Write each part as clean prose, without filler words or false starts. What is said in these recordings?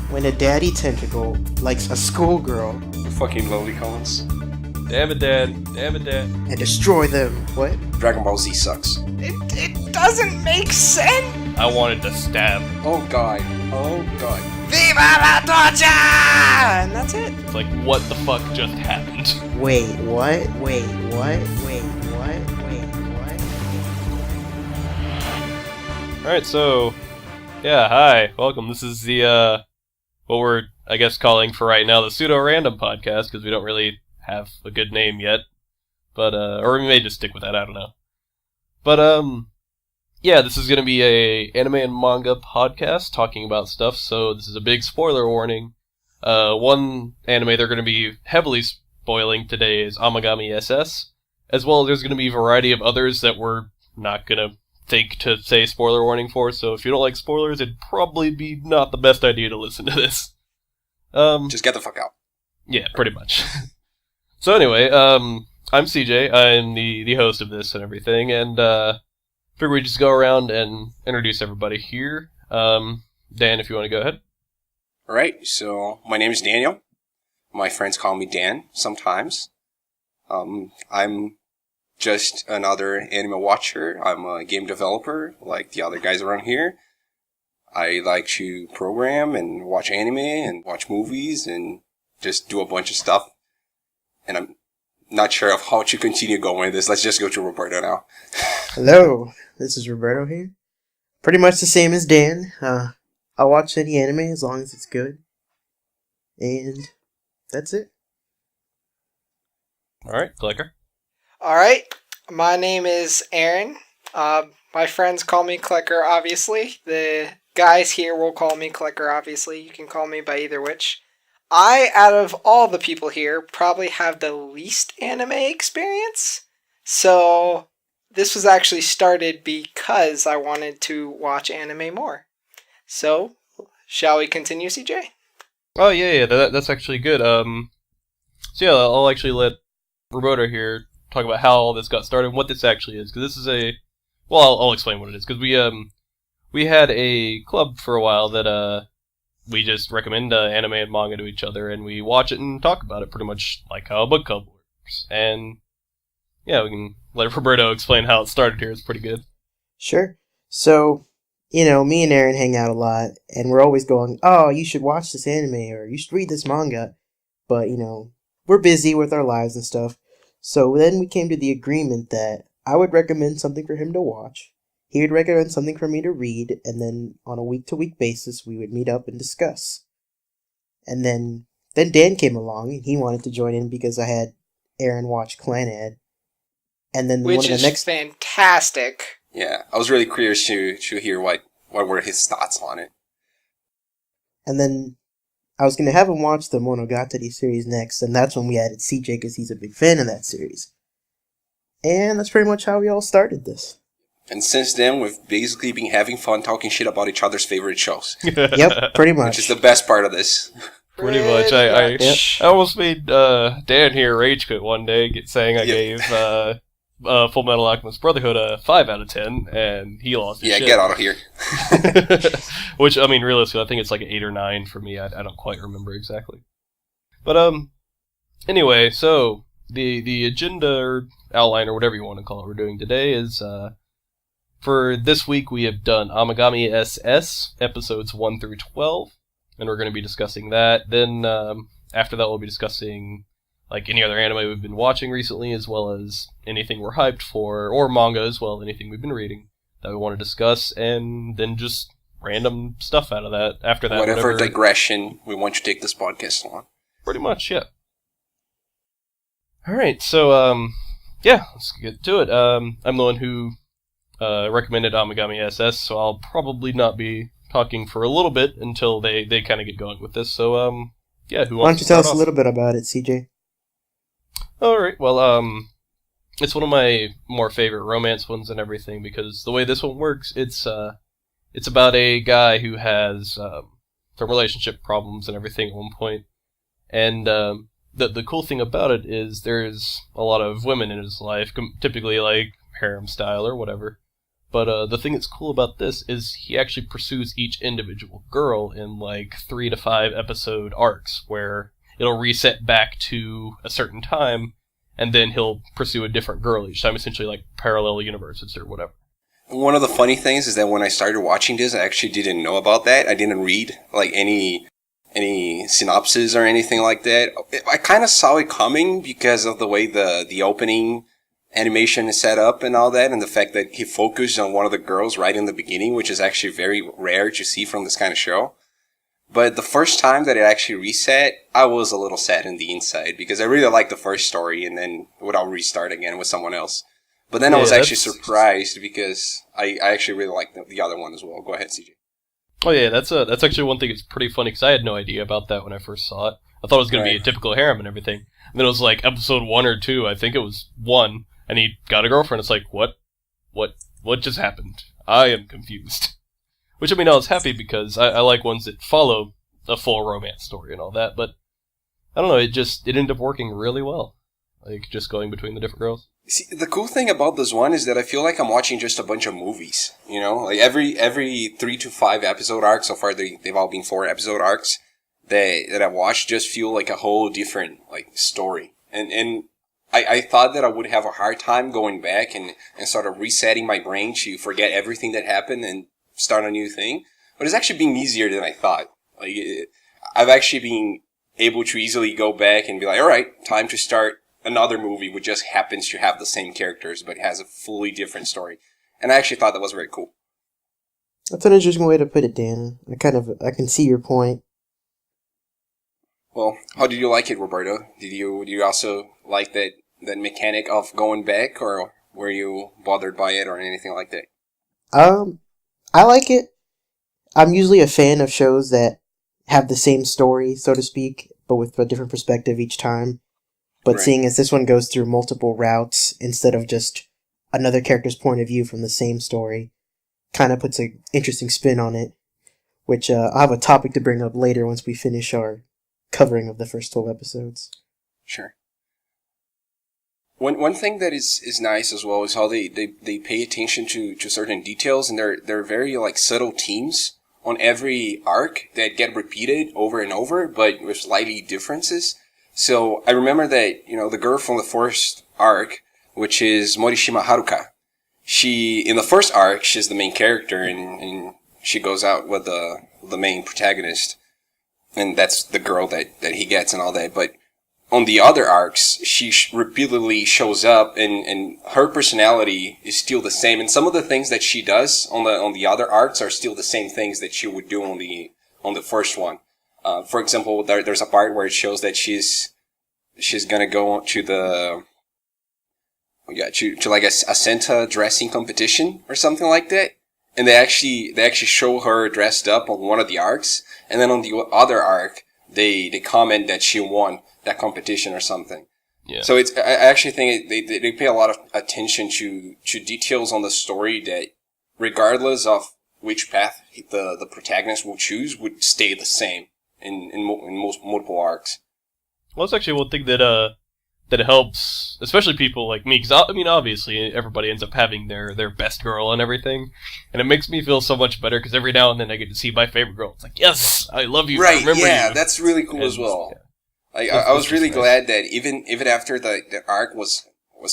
When a daddy tentacle likes a schoolgirl. The fucking lowly cons. Damn it, Dad. Damn it, Dad. And destroy them. What? Dragon Ball Z sucks. It doesn't make sense! I wanted to stab. Oh god. Oh god. Viva la torcha! And that's it. It's like, what the fuck just happened? Wait, what? Wait, what? Wait, what? Wait, what? Alright, so, yeah, hi, welcome. This is the, what we're, I guess, calling for right now the Pseudo Random podcast, because we don't really have a good name yet. But, or we may just stick with that, I don't know. But, yeah, this is going to be a anime and manga podcast talking about stuff, so this is a big spoiler warning. One anime they're going to be heavily spoiling today is Amagami SS, as well as there's going to be a variety of others that we're not going to think to say spoiler warning for, so if you don't like spoilers, it'd probably be not the best idea to listen to this. Just get the fuck out. Yeah, pretty much. So anyway, I'm CJ, I'm the host of this and everything, and figure we just go around and introduce everybody here. Dan, if you want to go ahead. Alright, so my name is Daniel. My friends call me Dan sometimes. I'm just another anime watcher. I'm a game developer like the other guys around here. I like to program and watch anime and watch movies and just do a bunch of stuff. And I'm not sure of how to continue going with this. Let's just go to Roberto now. Hello, this is Roberto here. Pretty much the same as Dan. I'll watch any anime as long as it's good. And that's it. Alright, Kleker. Alright, my name is Aaron. My friends call me Kleker, obviously. The guys here will call me Kleker, obviously. You can call me by either which. I, out of all the people here, probably have the least anime experience. So, this was actually started because I wanted to watch anime more. So, shall we continue, CJ? Oh, yeah, that's actually good. So yeah, I'll actually let Roberto here talk about how all this got started and what this actually is, because this is I'll explain what it is, because we had a club for a while that, we just recommend anime and manga to each other, and we watch it and talk about it, pretty much like how a book club works. And, yeah, we can let Roberto explain how it started here. It's pretty good. Sure. So, me and Aaron hang out a lot, and we're always going, oh, you should watch this anime, or you should read this manga. But, we're busy with our lives and stuff. So then we came to the agreement that I would recommend something for him to watch. He would recommend something for me to read, and then on a week-to-week basis, we would meet up and discuss. And then Dan came along, and he wanted to join in because I had Aaron watch Clanad. And then Which is fantastic. Yeah, I was really curious to hear what were his thoughts on it. And then I was going to have him watch the Monogatari series next, and that's when we added CJ because he's a big fan of that series. And that's pretty much how we all started this. And since then, we've basically been having fun talking shit about each other's favorite shows. Yep, pretty much. Which is the best part of this. Pretty much. I almost made Dan here rage quit one day, saying I gave Full Metal Alchemist Brotherhood a 5 out of 10, and he lost his shit. Yeah, get out of here. Which, I mean, realistically, I think it's like an 8 or 9 for me. I don't quite remember exactly. But, anyway, so, the agenda, or outline, or whatever you want to call it we're doing today is, for this week we have done Amagami SS, episodes 1 through 12, and we're going to be discussing that. Then, after that we'll be discussing like any other anime we've been watching recently, as well as anything we're hyped for, or manga as well, anything we've been reading that we want to discuss, and then just random stuff out of that. After that, whatever digression we want to take this podcast on. Pretty much, yeah. Alright, so, yeah, let's get to it. I'm the one who recommended Amagami SS, so I'll probably not be talking for a little bit until they kind of get going with this, so, yeah, who wants to Why don't you tell us off? a little bit about it, CJ? Alright, well, it's one of my more favorite romance ones and everything, because the way this one works, it's about a guy who has some relationship problems and everything at one point, and the cool thing about it is there's a lot of women in his life, typically like harem style or whatever, But the thing that's cool about this is he actually pursues each individual girl in like 3 to 5 episode arcs, where it'll reset back to a certain time, and then he'll pursue a different girl each time, essentially like parallel universes or whatever. One of the funny things is that when I started watching this, I actually didn't know about that. I didn't read like any synopsis or anything like that. I kind of saw it coming because of the way the opening animation is set up and all that, and the fact that he focused on one of the girls right in the beginning, which is actually very rare to see from this kind of show. But the first time that it actually reset, I was a little sad in the inside because I really liked the first story, and then I'll restart again with someone else. But then I was actually surprised because I actually really liked the other one as well. Go ahead, CJ. Oh yeah, that's actually one thing that's pretty funny because I had no idea about that when I first saw it. I thought it was going to be a typical harem and everything. And then it was like episode 1 or 2, I think it was 1, and he got a girlfriend. It's like, what just happened? I am confused. Which, I mean, I was happy because I like ones that follow a full romance story and all that, but I don't know, it ended up working really well. Like, just going between the different girls. See, the cool thing about this one is that I feel like I'm watching just a bunch of movies, you know? Like, every 3 to 5 episode arc, so far they've all been 4 episode arcs, that I've watched just feel like a whole different, like, story. And I thought that I would have a hard time going back and sort of resetting my brain to forget everything that happened and start a new thing. But it's actually been easier than I thought. Like, I've actually been able to easily go back and be like, alright, time to start another movie which just happens to have the same characters but has a fully different story. And I actually thought that was very cool. That's an interesting way to put it, Dan. I can see your point. Well, how did you like it, Roberto? Did you also like that mechanic of going back, or were you bothered by it or anything like that? I like it. I'm usually a fan of shows that have the same story, so to speak, but with a different perspective each time. But seeing as this one goes through multiple routes instead of just another character's point of view from the same story, kind of puts an interesting spin on it, which I'll have a topic to bring up later once we finish our covering of the first 12 episodes. Sure. One thing that is nice as well is how they pay attention to certain details, and they're very like subtle themes on every arc that get repeated over and over, but with slightly differences. So I remember that, you know, the girl from the first arc, which is Morishima Haruka, in the first arc, she's the main character, and she goes out with the main protagonist, and that's the girl that he gets and all that. But on the other arcs, she repeatedly shows up, and her personality is still the same. And some of the things that she does on the other arcs are still the same things that she would do on the first one. For example, there's a part where it shows that she's gonna go to to like a Santa dressing competition or something like that, and they actually show her dressed up on one of the arcs, and then on the other arc they comment that she won that competition or something. Yeah. So I actually think they pay a lot of attention to details on the story that, regardless of which path the protagonist will choose, would stay the same in most multiple arcs. Well, that's actually one thing that helps, especially people like me, because I mean, obviously, everybody ends up having their best girl and everything, and it makes me feel so much better, because every now and then I get to see my favorite girl. It's like, yes, I love you, right, I remember yeah, you. That's really cool as well. Yeah. I was really glad that even after the arc was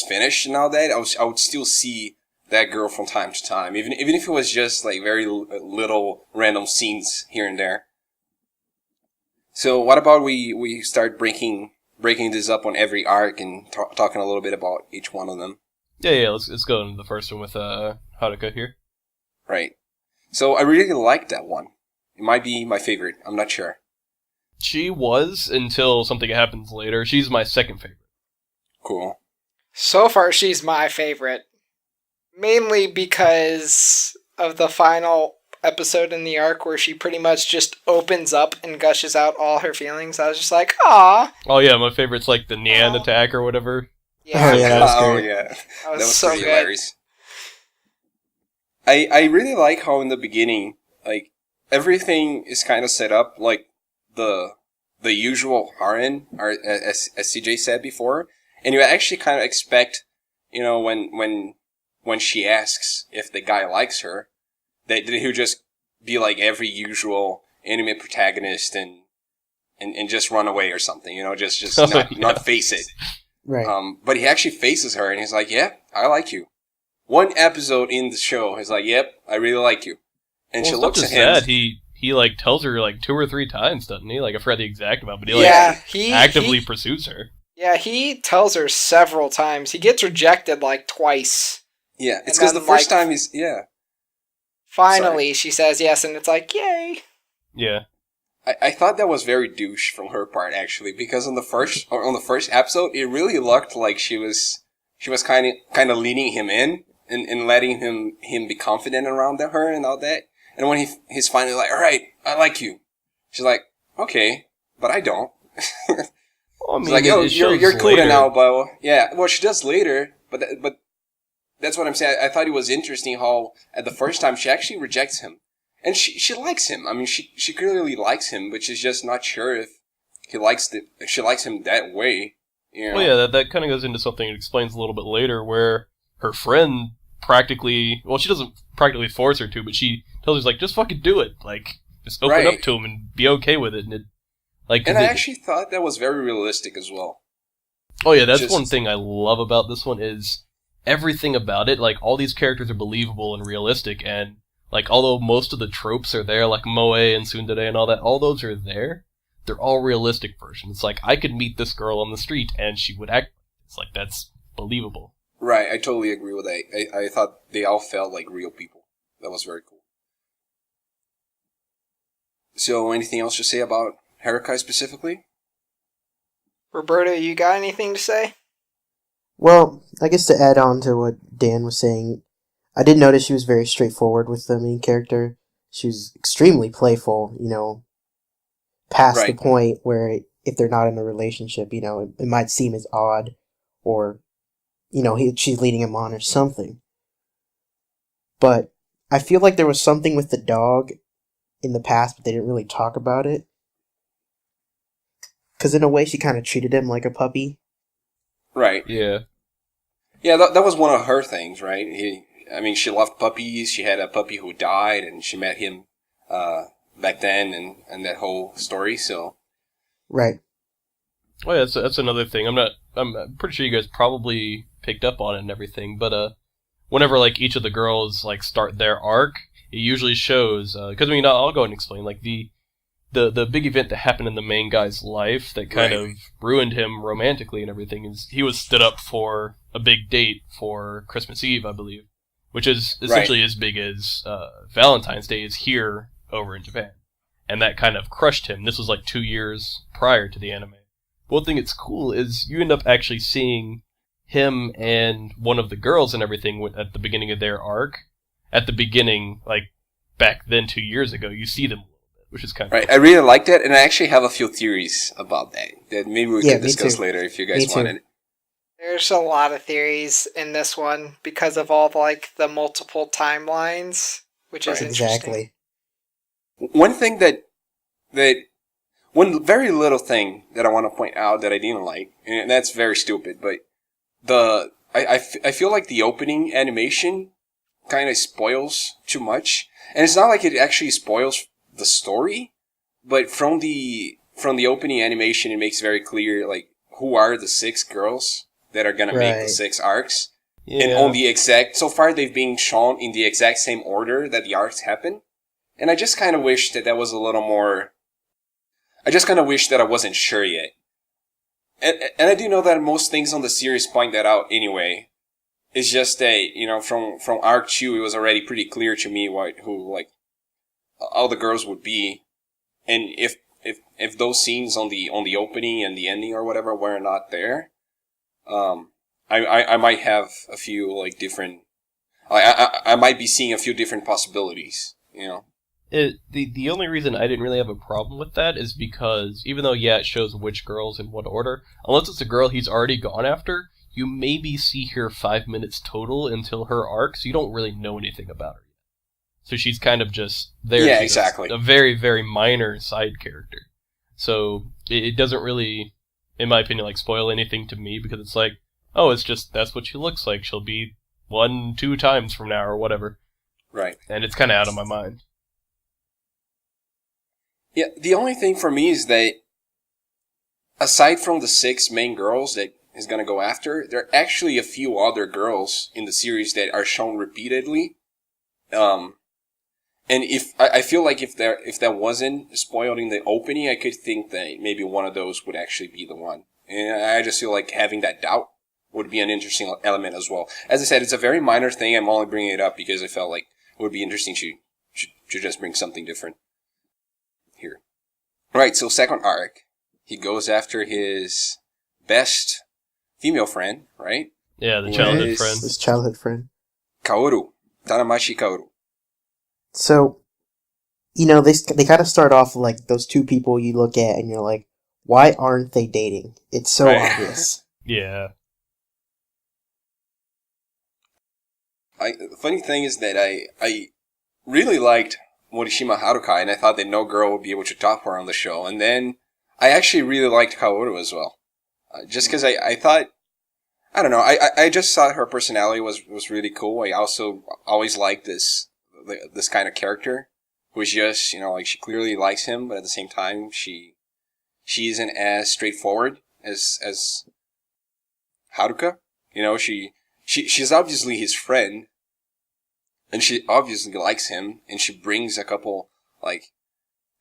finished and all that, I would still see that girl from time to time, even if it was just like very little random scenes here and there. So what about we start breaking this up on every arc and talking a little bit about each one of them? Yeah. Let's go into the first one with Haruka here. Right. So I really like that one. It might be my favorite. I'm not sure. She was until something happens later. She's my second favorite. Cool. So far, she's my favorite. Mainly because of the final episode in the arc where she pretty much just opens up and gushes out all her feelings. I was just like, "Aw." Oh yeah, my favorite's like the Nyan attack or whatever. Yeah. Oh yeah, that was great. Oh yeah, That was so pretty good. hilarious. I really like how in the beginning, like, everything is kind of set up like the usual harem, or as CJ said before, and you actually kind of expect, you know, when when she asks if the guy likes her, that he'll just be like every usual anime protagonist and just run away or something, just not face it. Right. But he actually faces her and he's like, yeah, I like you. One episode in the show, he's like, yep, I really like you. And she looks at him. That, he like tells her like 2 or 3 times, doesn't he? Like I forgot the exact amount, but he actively pursues her. Yeah, he tells her several times. He gets rejected like twice. Yeah, it's because the first time he's Finally, she says yes, and it's like, yay. Yeah. I thought that was very douche from her part, actually, because on the first episode, it really looked like she was kind of leading him in and letting him be confident around her and all that. And when he's finally like, all right, I like you, she's like, okay, but I don't. Well, I mean, she's like, yo, you're cool now, but yeah, well, she does later, but that's what I'm saying. I thought it was interesting how at the first time she actually rejects him. And she likes him. I mean, she clearly likes him, but she's just not sure if she likes him that way. Well, yeah, that kind of goes into something it explains a little bit later, where her friend practically, well, she doesn't practically force her to, but she tells her, like, just fucking do it. Like, just open up to him and be okay with it. And I actually thought that was very realistic as well. Oh yeah, that's one thing I love about this one is everything about it. Like, all these characters are believable and realistic, and like, although most of the tropes are there, like moe and tsundere and all that, all those are there, they're all realistic versions. It's like, I could meet this girl on the street and she would act. It's like, that's believable. Right, I totally agree with that. I thought they all felt like real people. That was very cool. So, anything else to say about Harukai specifically? Roberto, you got anything to say? Well, I guess to add on to what Dan was saying, I did notice she was very straightforward with the main character. She was extremely playful, past the point where if they're not in a relationship, it might seem as odd or, she's leading him on or something. But I feel like there was something with the dog in the past, but they didn't really talk about it. Because in a way, she kind of treated him like a puppy. Right. Yeah. Yeah, that was one of her things, right? She loved puppies. She had a puppy who died, and she met him back then, and that whole story. So, right. Oh yeah, that's another thing. I'm pretty sure you guys probably picked up on it and everything. But whenever like each of the girls like start their arc, it usually shows. Because I'll go and explain. Like the big event that happened in the main guy's life that kind of ruined him romantically and everything is he was stood up for a big date for Christmas Eve, I believe. Which is essentially as big as Valentine's Day is here over in Japan. And that kind of crushed him. This was like 2 years prior to the anime. One thing that's cool is you end up actually seeing him and one of the girls and everything at the beginning of their arc. At the beginning, like back then 2 years ago, you see them a little bit, which is kind of cool. I really like that, and I actually have a few theories about that maybe we can discuss later if you guys want it. There's a lot of theories in this one because of all the multiple timelines, which is interesting. Exactly. One thing one very little thing that I want to point out that I didn't like, and that's very stupid, but I feel like the opening animation kind of spoils too much, and it's not like it actually spoils the story, but from the opening animation, it makes very clear like who are the 6 girls that are gonna make the 6 arcs. Yeah. And on the exact, so far they've been shown in the exact same order that the arcs happen. And I just kind of wish that was a little more, I just kind of wish that I wasn't sure yet. And I do know that most things on the series point that out anyway. It's just that, from arc 2, it was already pretty clear to me who all the girls would be. And if those scenes on the opening and the ending or whatever were not there, I might have a few different. I might be seeing a few different possibilities. The only reason I didn't really have a problem with that is because even though it shows which girls in what order, unless it's a girl he's already gone after, you maybe see her 5 minutes total until her arc, so you don't really know anything about her yet. So she's kind of just there. Yeah, exactly. A very, very minor side character. So it doesn't really, in my opinion, spoil anything to me because it's like, oh, it's just that's what she looks like. She'll be 1-2 times from now or whatever. Right. And it's kind of out of my mind. Yeah, the only thing for me is that aside from the 6 main girls that he's going to go after, there are actually a few other girls in the series that are shown repeatedly. And if I feel like if that wasn't spoiled in the opening, I could think that maybe one of those would actually be the one. And I just feel like having that doubt would be an interesting element as well. As I said, it's a very minor thing. I'm only bringing it up because I felt like it would be interesting to just bring something different here. Right, so second arc. He goes after his best female friend, right? Yeah, the childhood friend. His childhood friend. Kaoru. Tanamashi Kaoru. So, they kind of start off like those two people you look at and you're like, why aren't they dating? It's so obvious. Yeah. The funny thing is that I really liked Morishima Haruka, and I thought that no girl would be able to top her on the show. And then I actually really liked Kaoru as well. Just because I thought, I don't know, I just thought her personality was really cool. I also always liked this kind of character who is just, like she clearly likes him, but at the same time she isn't as straightforward as Haruka. She's obviously his friend, and she obviously likes him, and she brings a couple,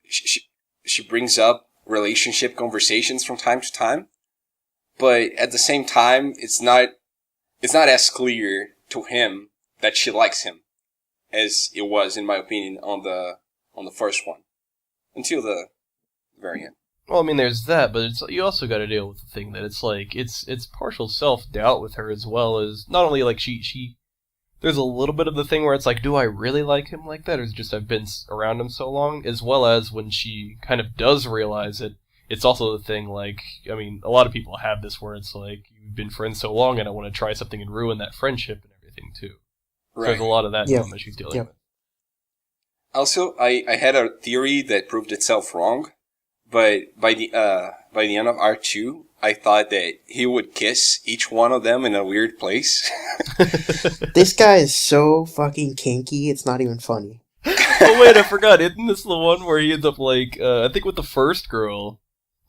she brings up relationship conversations from time to time, but at the same time, it's not as clear to him that she likes him as it was, in my opinion, on the first one, until the very end. Well, I mean, there's that, but you also got to deal with the thing that it's partial self-doubt with her, as well as not only she there's a little bit of the thing where it's like, do I really like him like that, or is it just I've been around him so long, as well as when she kind of does realize it, it's also the thing, I mean, a lot of people have this where it's like, you've been friends so long and I want to try something and ruin that friendship and everything too. Right. So there's a lot of that drama she's dealing with. Also, I had a theory that proved itself wrong. But by the end of R2, I thought that he would kiss each one of them in a weird place. This guy is so fucking kinky, it's not even funny. Oh wait, I forgot. Isn't this the one where he ends up I think with the first girl,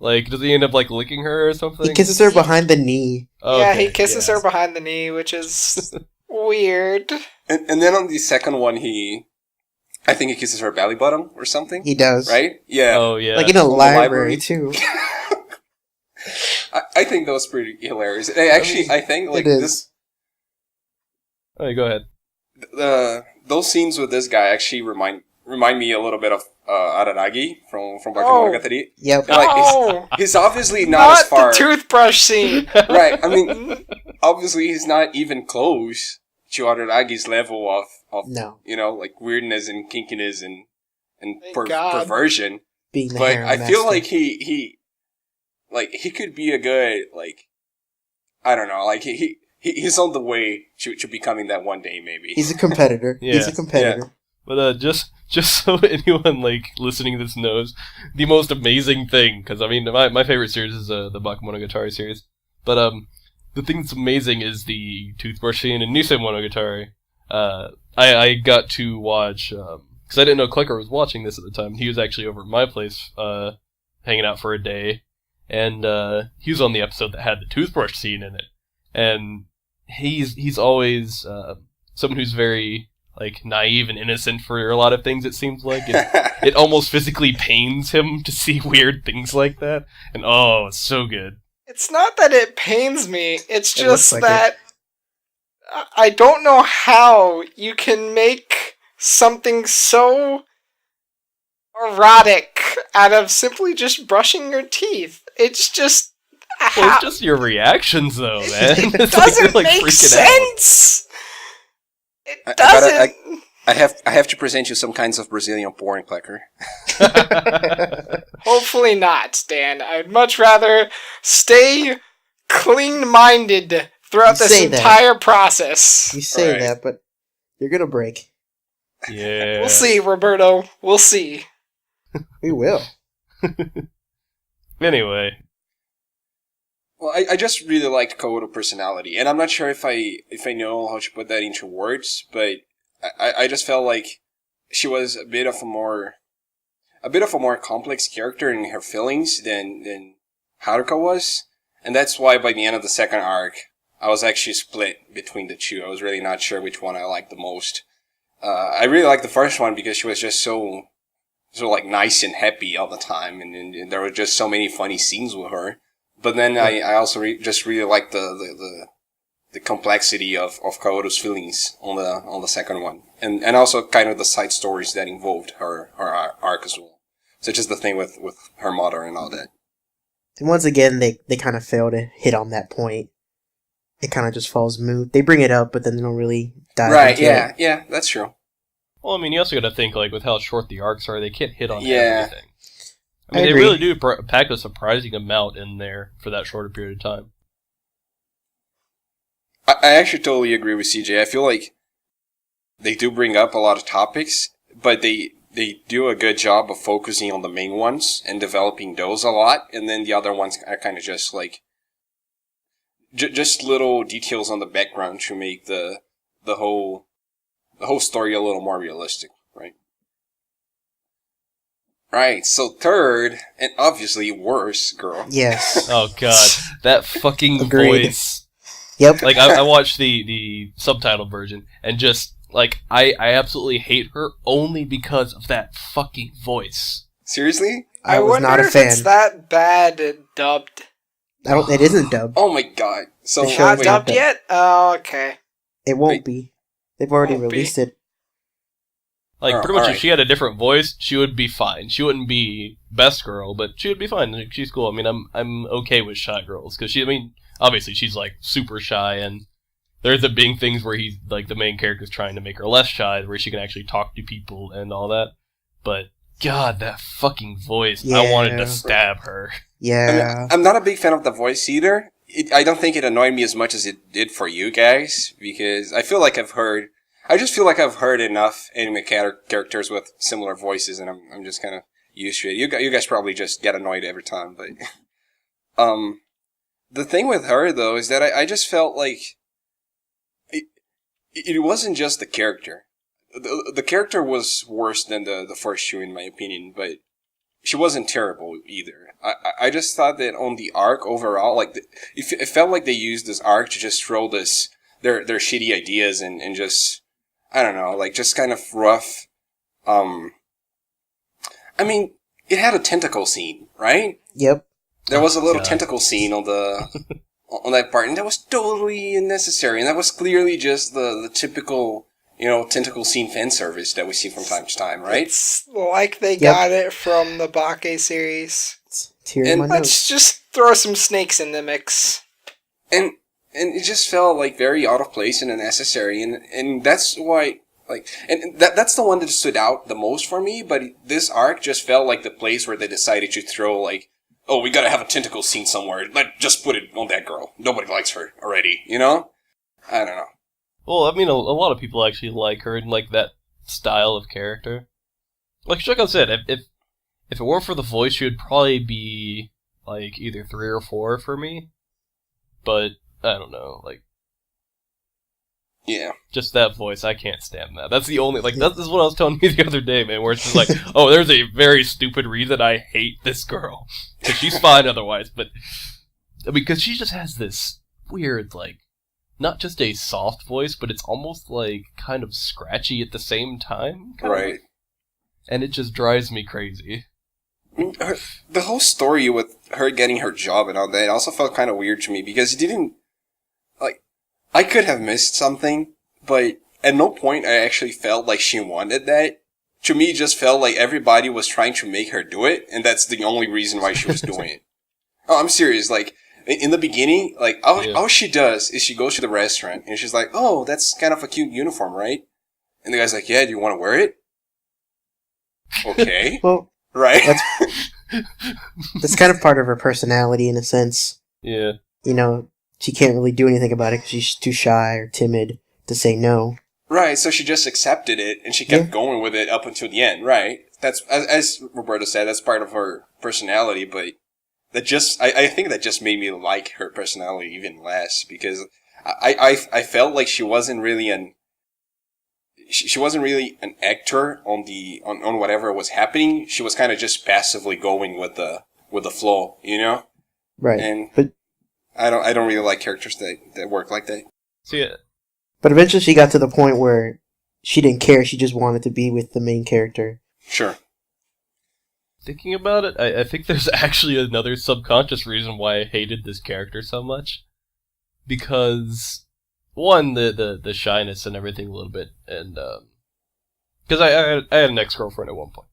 does he end up licking her or something? He kisses her behind the knee. Okay, yeah, he kisses her behind the knee, which is weird. And then on the second one, I think he kisses her belly button or something. He does. Right? Yeah. Oh, yeah. In a library, too. I think that was pretty hilarious. I think, it is. this... Oh, go ahead. Those scenes with this guy actually remind me a little bit of Araragi from Bakemonogatari. Yep. He's obviously not as far... the toothbrush scene! Right, I mean, obviously he's not even close to Araragi's level of no. Weirdness and kinkiness and perversion. Being the but harem I feel master. he could be a good, I don't know, he's on the way to becoming that one day, maybe. He's a competitor. Yeah. He's a competitor. Yeah. But just so anyone listening to this knows, the most amazing thing, because I mean my favorite series is the Bakemonogatari series, but the thing that's amazing is the toothbrush scene in Nisei Monogatari. I got to watch, because I didn't know Kleker was watching this at the time. He was actually over at my place, hanging out for a day, and he was on the episode that had the toothbrush scene in it. And he's always someone who's very naive and innocent for a lot of things. It seems like it almost physically pains him to see weird things like that. And it's so good. It's not that it pains me. It's It just looks like that I don't know how you can make something so erotic out of simply just brushing your teeth. It's just... Well, it's just your reactions, though, man. It doesn't make sense! It doesn't! I have to present you some kinds of Brazilian porn, Kleker. Hopefully not, Dan. I'd much rather stay clean-minded throughout this entire process. You say that, but you're gonna break. Yeah. We'll see, Roberto. We'll see. We will. Anyway. Well, I just really liked Kodo personality, and I'm not sure if I know how to put that into words, but I just felt like she was a bit of a more complex character in her feelings than Haruka was, and that's why by the end of the second arc, I was actually split between the two. I was really not sure which one I liked the most. I really liked the first one because she was just so like nice and happy all the time, and there were just so many funny scenes with her. But then I also just really liked the complexity of Kaoru's feelings on the second one, and also kind of the side stories that involved her arc as well, such as the thing with her mother and all that. And once again, they kind of fail to hit on that point. It kind of just falls moot. They bring it up, but then they don't really dive into it. Yeah, that's true. Well, I mean, you also got to think, like, with how short the arcs are, they can't hit on Yeah. everything. I mean, they really do pack a surprising amount in there for that shorter period of time. I actually totally agree with CJ. I feel like they do bring up a lot of topics, but they do a good job of focusing on the main ones and developing those a lot, and then the other ones are kind of just like just little details on the background to make the whole story a little more realistic, right? Right, so third, and obviously worse, girl. Yes. Oh god, that fucking Agreed. voice. Yep. Like, I watched the subtitled version, and just, like, I absolutely hate her only because of that fucking voice. Seriously? I was wonder not a if fan. it's that bad dubbed. It isn't dubbed. Oh my god. So, The show's Not wait, not dubbed yet? Oh, okay. It won't be. They've already Won't be. released it. Like, Oh, pretty much alright. if she had a different voice, she would be fine. She wouldn't be best girl, but she would be fine. Like, she's cool. I mean, I'm okay with shy girls, because obviously she's, like, super shy, and there's the big things where he's, like, the main character's trying to make her less shy, where she can actually talk to people and all that. But, god, that fucking voice. I Yeah. wanted to stab her. Yeah. I'm not a big fan of the voice either. I don't think it annoyed me as much as it did for you guys, because I just feel like I've heard enough anime characters with similar voices, and I'm just kind of used to it. You guys probably just get annoyed every time, but the thing with her though is that I just felt like it wasn't just the character. The character was worse than the first two in my opinion, but she wasn't terrible either. I just thought that on the arc overall, like it felt like they used this arc to just throw their shitty ideas and just, I don't know, like just kind of rough. I mean, it had a tentacle scene, right? Yep. There was a little God. tentacle scene on that part, and that was totally unnecessary. And that was clearly just the typical, tentacle scene fan service that we see from time to time, right? It's like they got it from the Bake series. It's tear in my Let's nose. just throw some snakes in the mix. And it just felt like very out of place and unnecessary, and that's why, like, and that's the one that stood out the most for me. But this arc just felt like the place where they decided to throw, like, oh, we gotta have a tentacle scene somewhere. Just put it on that girl. Nobody likes her already, I don't know. Well, I mean, a lot of people actually like her and like that style of character. Like I said, if it weren't for the voice, she would probably be like either 3 or 4 for me. But I don't know, like, Yeah. just that voice, I can't stand that. That's the only, like, this is what I was telling you the other day, man, where it's just like, oh, there's a very stupid reason I hate this girl. Because she's fine otherwise, but, because she just has this weird, like, not just a soft voice, but it's almost, like, kind of scratchy at the same time. Right. And it just drives me crazy. The whole story with her getting her job and all that also felt kind of weird to me, because it didn't, like, I could have missed something, but at no point I actually felt like she wanted that. To me, it just felt like everybody was trying to make her do it, and that's the only reason why she was doing it. Oh, I'm serious, like, in the beginning, like, all she does is she goes to the restaurant, and she's like, oh, that's kind of a cute uniform, right? And the guy's like, yeah, do you want to wear it? Okay. Well, Right? that's kind of part of her personality in a sense. Yeah. She can't really do anything about it because she's too shy or timid to say no. Right, so she just accepted it, and she kept going with it up until the end, right? That's, as Roberto said, that's part of her personality, but I think that just made me like her personality even less, because I felt like she wasn't really an actor on whatever was happening. She was kind of just passively going with the flow, you know? Right. And but I don't really like characters that work like that. See, but eventually she got to the point where she didn't care. She just wanted to be with the main character. Sure. thinking about it, I think there's actually another subconscious reason why I hated this character so much. Because, one, the shyness and everything a little bit, and, because I had an ex-girlfriend at one point.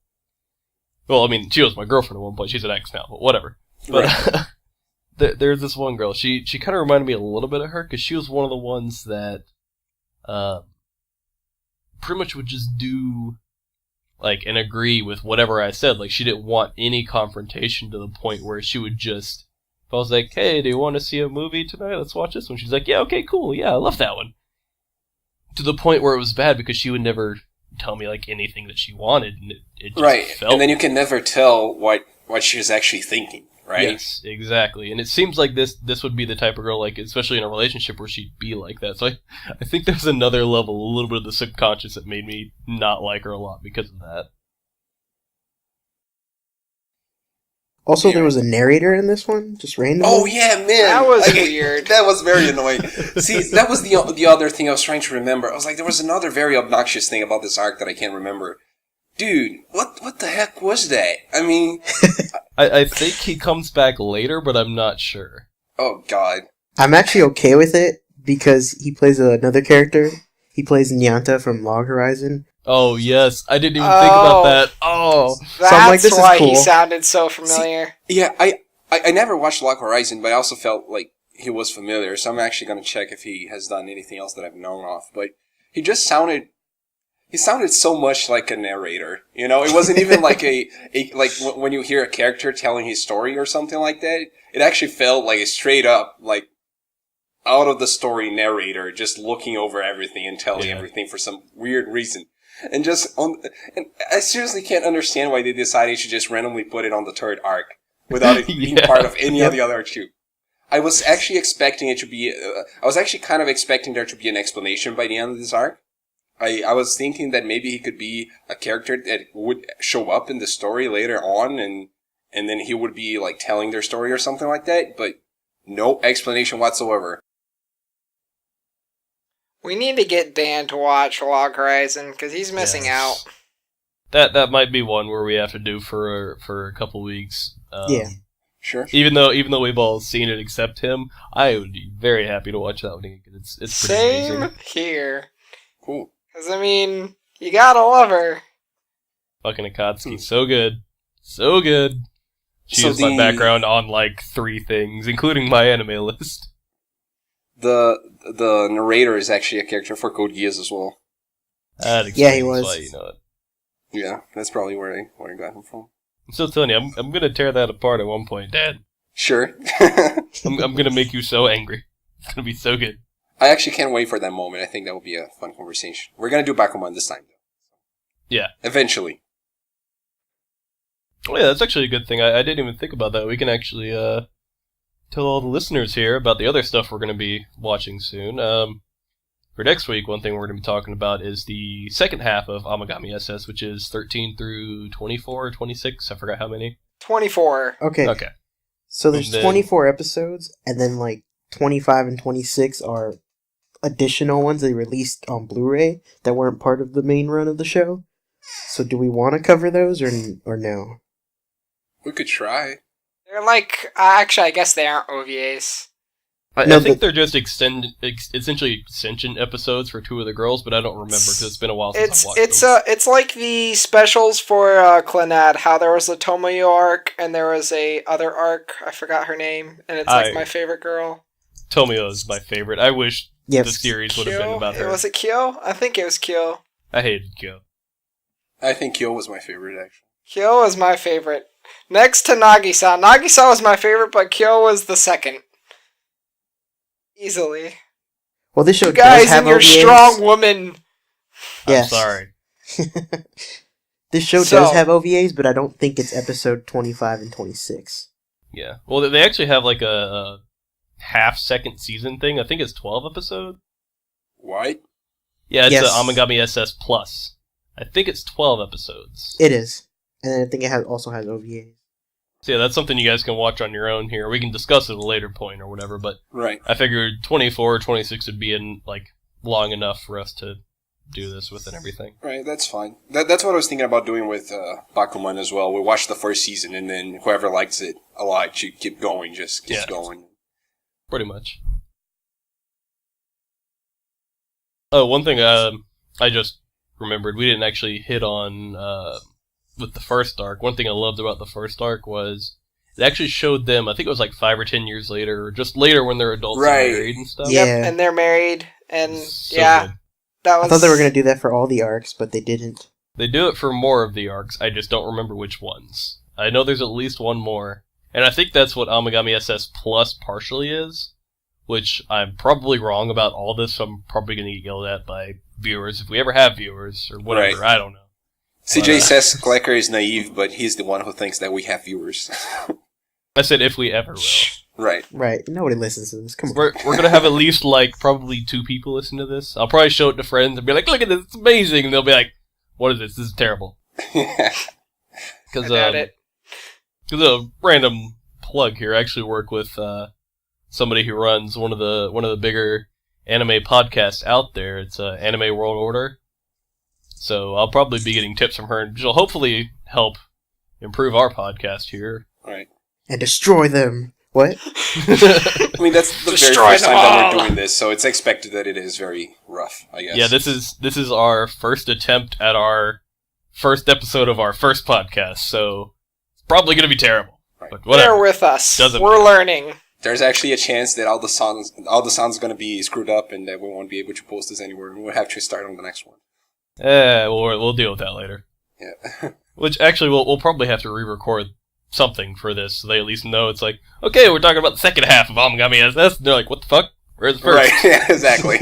Well, I mean, she was my girlfriend at one point, she's an ex now, but whatever. But, right. There's this one girl, she kind of reminded me a little bit of her, because she was one of the ones that, pretty much would just do, like, and agree with whatever I said. Like, she didn't want any confrontation, to the point where she would just, if I was like, hey, do you want to see a movie tonight? Let's watch this one. She's like, yeah, okay, cool, yeah, I love that one. To the point where it was bad, because she would never tell me, like, anything that she wanted, and it just right, felt... and then you can never tell what she was actually thinking, right? Yes, exactly. And it seems like this would be the type of girl, like, especially in a relationship, where she'd be like that. So I think there's another level, a little bit of the subconscious, that made me not like her a lot because of that. Also, there was a narrator in this one, just randomly. Oh yeah, man, That was weird. That was very annoying. See, that was the other thing I was trying to remember. I was like, there was another very obnoxious thing about this arc that I can't remember. Dude, what the heck was that? I mean, I think he comes back later, but I'm not sure. Oh god. I'm actually okay with it, because he plays another character. He plays Nyanta from Log Horizon. Oh, yes. I didn't even think about that. Oh. That's I'm like, this is why cool. he sounded so familiar. Yeah, I never watched Log Horizon, but I also felt like he was familiar, so I'm actually going to check if he has done anything else that I've known of. But he just sounded so much like a narrator. You know, it wasn't even like like when you hear a character telling his story or something like that. It actually felt like a straight up, like, out of the story narrator, just looking over everything and telling everything for some weird reason. And I seriously can't understand why they decided to just randomly put it on the third arc without it being part of any of the other two. I was actually expecting it to be. I was actually kind of expecting there to be an explanation by the end of this arc. I was thinking that maybe he could be a character that would show up in the story later on, and then he would be like telling their story or something like that. But no explanation whatsoever. We need to get Dan to watch Log Horizon, because he's missing out. That might be one where we have to do for a couple weeks. Yeah. Sure. Even though we've all seen it except him, I would be very happy to watch that one again. It's pretty Same amazing. here. Cool. Because, I mean, you gotta love her. Fucking Akatsuki, so good. So good. She is my background on like 3 things, including my anime list. The narrator is actually a character for Code Geass as well. Yeah, he was. Why you know it. Yeah, that's probably where I got him from. I'm still telling you, I'm gonna tear that apart at one point, Dad. Sure. I'm gonna make you so angry. It's gonna be so good. I actually can't wait for that moment. I think that will be a fun conversation. We're gonna do Bakemonogatari this time, though. Yeah. Eventually. Oh yeah, that's actually a good thing. I didn't even think about that. We can actually tell all the listeners here about the other stuff we're going to be watching soon. For next week, one thing we're going to be talking about is the second half of Amagami SS, which is 13 through 24 or 26. I forgot how many. 24. Okay. So there's 24 episodes, and then like 25 and 26 are additional ones they released on Blu-ray that weren't part of the main run of the show. So do we want to cover those or no? We could try. They're like, actually, I guess they aren't OVAs. I think they're just essentially extension episodes for 2 of the girls, but I don't remember because it's been a while since I watched them. It's like the specials for Clannad, how there was a Tomoyo arc, and there was a other arc, I forgot her name, and it's like my favorite girl. Tomoyo is my favorite. I wish the series would have been about her. Was it Kyo? I think it was Kyo. I hated Kyo. I think Kyo was my favorite, actually. Kyo was my favorite. Next to Nagisa. Nagisa was my favorite, but Kyo was the second. Easily. Well, this show you guys does have and your OVAs. strong woman. Yes. I'm sorry. This show does have OVAs, but I don't think it's episode 25 and 26. Yeah. Well, they actually have like a half-second season thing. I think it's 12 episodes. What? Yeah, it's Yes. Amagami SS Plus. I think it's 12 episodes. It is. And I think it also has OVAs. So yeah, that's something you guys can watch on your own here. We can discuss it at a later point or whatever, but Right. I figured 24 or 26 would be long enough for us to do this with and everything. Right, that's fine. That's what I was thinking about doing with Bakuman as well. We watched the first season, and then whoever likes it a lot should keep going, just keeps going. Pretty much. Oh, one thing I just remembered, we didn't actually hit on with the first arc. One thing I loved about the first arc was it actually showed them, I think it was like 5 or 10 years later, or just later when they're adults and married and stuff. Yeah. Yep, and they're married, and So yeah, good. that was. I thought they were going to do that for all the arcs, but they didn't. They do it for more of the arcs, I just don't remember which ones. I know there's at least one more, and I think that's what Amagami SS Plus partially is, which I'm probably wrong about all this, so I'm probably going to get yelled at by viewers, if we ever have viewers, or whatever, Right. I don't know. CJ says Kleker is naive, but he's the one who thinks that we have viewers. I said if we ever will. Right. Right. Nobody listens to this. Come on. We're going to have at least, probably 2 people listen to this. I'll probably show it to friends and be like, look at this, it's amazing, and they'll be like, what is this? This is terrible. I Because doubt it. a random plug here, I actually work with somebody who runs one of the bigger anime podcasts out there. It's Anime World Order. So I'll probably be getting tips from her, and she'll hopefully help improve our podcast here. Right. And destroy them. What? I mean, that's the very Destroy first them time that all! we're doing this, so it's expected that it is very rough, I guess. Yeah, this is our first attempt at our first episode of our first podcast, so it's probably going to be terrible. Right. But whatever. Bear with us. Doesn't We're matter. learning. There's actually a chance that all the sounds are going to be screwed up and that we won't be able to post this anywhere, and we'll have to start on the next one. We'll deal with that later. Yeah. Which actually we'll probably have to re-record something for this, so they at least know it's like, okay, we're talking about the second half of Amagami SS, and they're like, what the fuck? Where's the first? Right, yeah, exactly.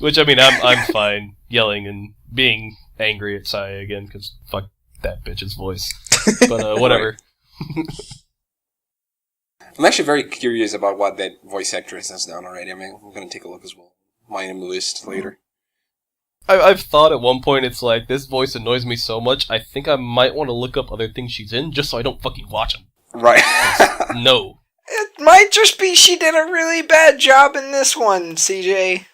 Which, I mean, I'm fine yelling and being angry at Saya again, because fuck that bitch's voice. But, whatever. I'm actually very curious about what that voice actress has done already. I mean, I'm going to take a look as well. Mine in the list later. I've thought at one point, it's like, this voice annoys me so much, I think I might want to look up other things she's in, just so I don't fucking watch them. Right. No. It might just be she did a really bad job in this one, CJ.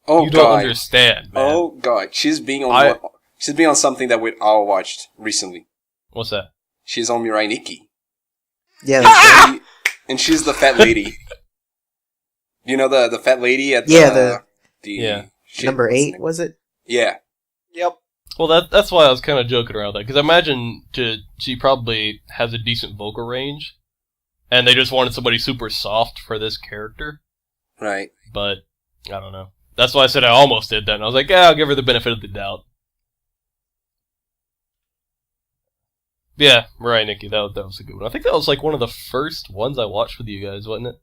Oh, You God. don't understand, man. Oh, God. She's being on something that we all watched recently. What's that? She's on Mirai Nikki. Yeah, that's right. And she's the fat lady. You know the fat lady at the... Yeah, Yeah. shit, Number what's the 8, name? was it? Yeah. Yep. Well, that's why I was kind of joking around that, because I imagine she probably has a decent vocal range, and they just wanted somebody super soft for this character, Right. but I don't know. That's why I said I almost did that, and I was like, yeah, I'll give her the benefit of the doubt. Yeah, Mariah Nikki, that was a good one. I think that was like one of the first ones I watched with you guys, wasn't it?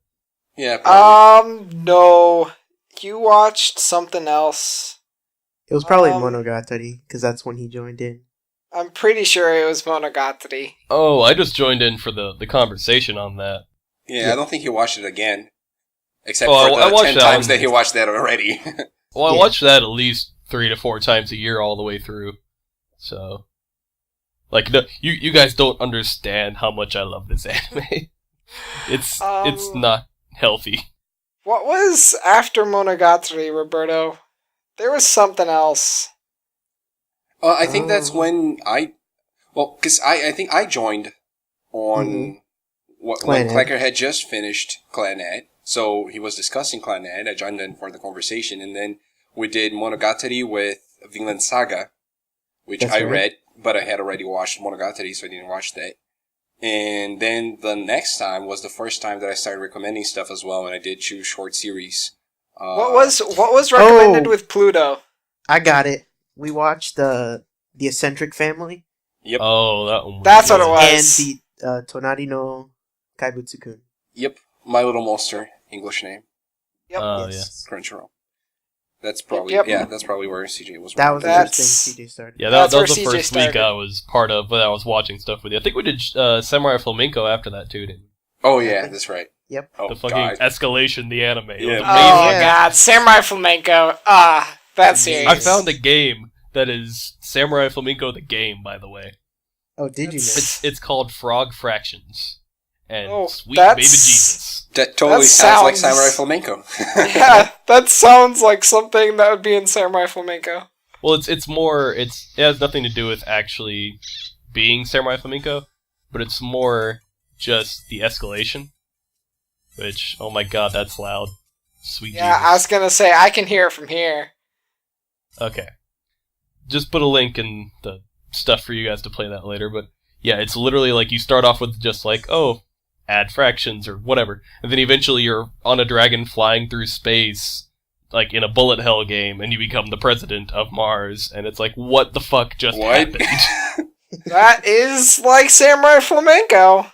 Yeah, probably. No. You watched something else. It was probably Um, Monogatari, because that's when he joined in. I'm pretty sure it was Monogatari. Oh, I just joined in for the conversation on that. Yeah, I don't think he watched it again. Except Oh, for I the watched 10 that times one. that he watched that already. Well, I Yeah. watch that at least 3 to 4 times a year all the way through. So, like, no, you guys don't understand how much I love this anime. It's not healthy. What was after Monogatari, Roberto? There was something else. I think that's when because I think I joined on when Clan Ed. Kleker had just finished Clan Ed. So he was discussing Clan Ed. I joined in for the conversation, and then we did Monogatari with Vinland Saga, which That's I right. read, but I had already watched Monogatari, so I didn't watch that. And then the next time was the first time that I started recommending stuff as well, and I did 2 short series. What was recommended Oh. with Pluto? I got it. We watched the Eccentric Family Yep. Oh, that one. That's what it good. was. and the Tonari no Kaibutsu-kun. Yep. My Little Monster, English name. Yep. Oh, Yes. Crunchyroll. That's probably Yep. that's probably where CJ was. That was the That's- first thing CJ started. Yeah, That's that was where the CJ first week started. I was part of when I was watching stuff with you. I think we did Samurai Flamenco after that too, didn't we? Oh yeah, that's right. Yep. Oh The fucking God. escalation, the anime. It was Yeah. amazing. Oh Yeah. god, Samurai Flamenco. That's serious. I found a game that is Samurai Flamenco the game, by the way. Oh, did you know? It's called Frog Fractions. And Oh, sweet that's- baby Jesus. That totally That sounds like sounds- Samurai Flamenco. Yeah, that sounds like something that would be in Samurai Flamenco. Well, it's more, it has nothing to do with actually being Samurai Flamenco, but it's more just the escalation. Which, oh my god, that's loud. Sweet Yeah, Jesus. I was gonna say, I can hear it from here. Okay. Just put a link in the stuff for you guys to play that later, but yeah, it's literally like you start off with just like, oh, add fractions or whatever, and then eventually you're on a dragon flying through space, like in a bullet hell game, and you become the president of Mars, and it's like, what the fuck just What? happened? That is like Samurai Flamenco.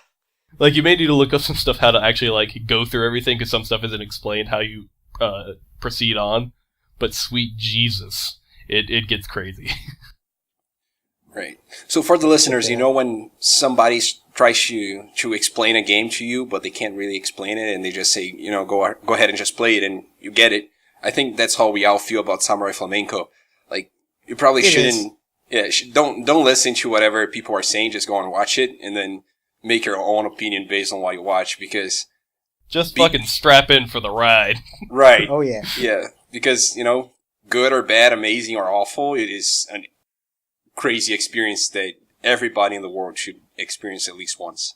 Like, you may need to look up some stuff how to actually, like, go through everything, because some stuff isn't explained how you proceed on, but sweet Jesus, it gets crazy. Right. So for the listeners, you know when somebody tries to explain a game to you, but they can't really explain it, and they just say, go ahead and just play it, and you get it. I think that's how we all feel about Samurai Flamenco. Like, you probably shouldn't. Yeah, don't listen to whatever people are saying. Just go and watch it, and then make your own opinion based on what you watch. Because Just fucking strap in for the ride. right, Oh, yeah. yeah, because good or bad, amazing or awful, it is a crazy experience that everybody in the world should experience at least once.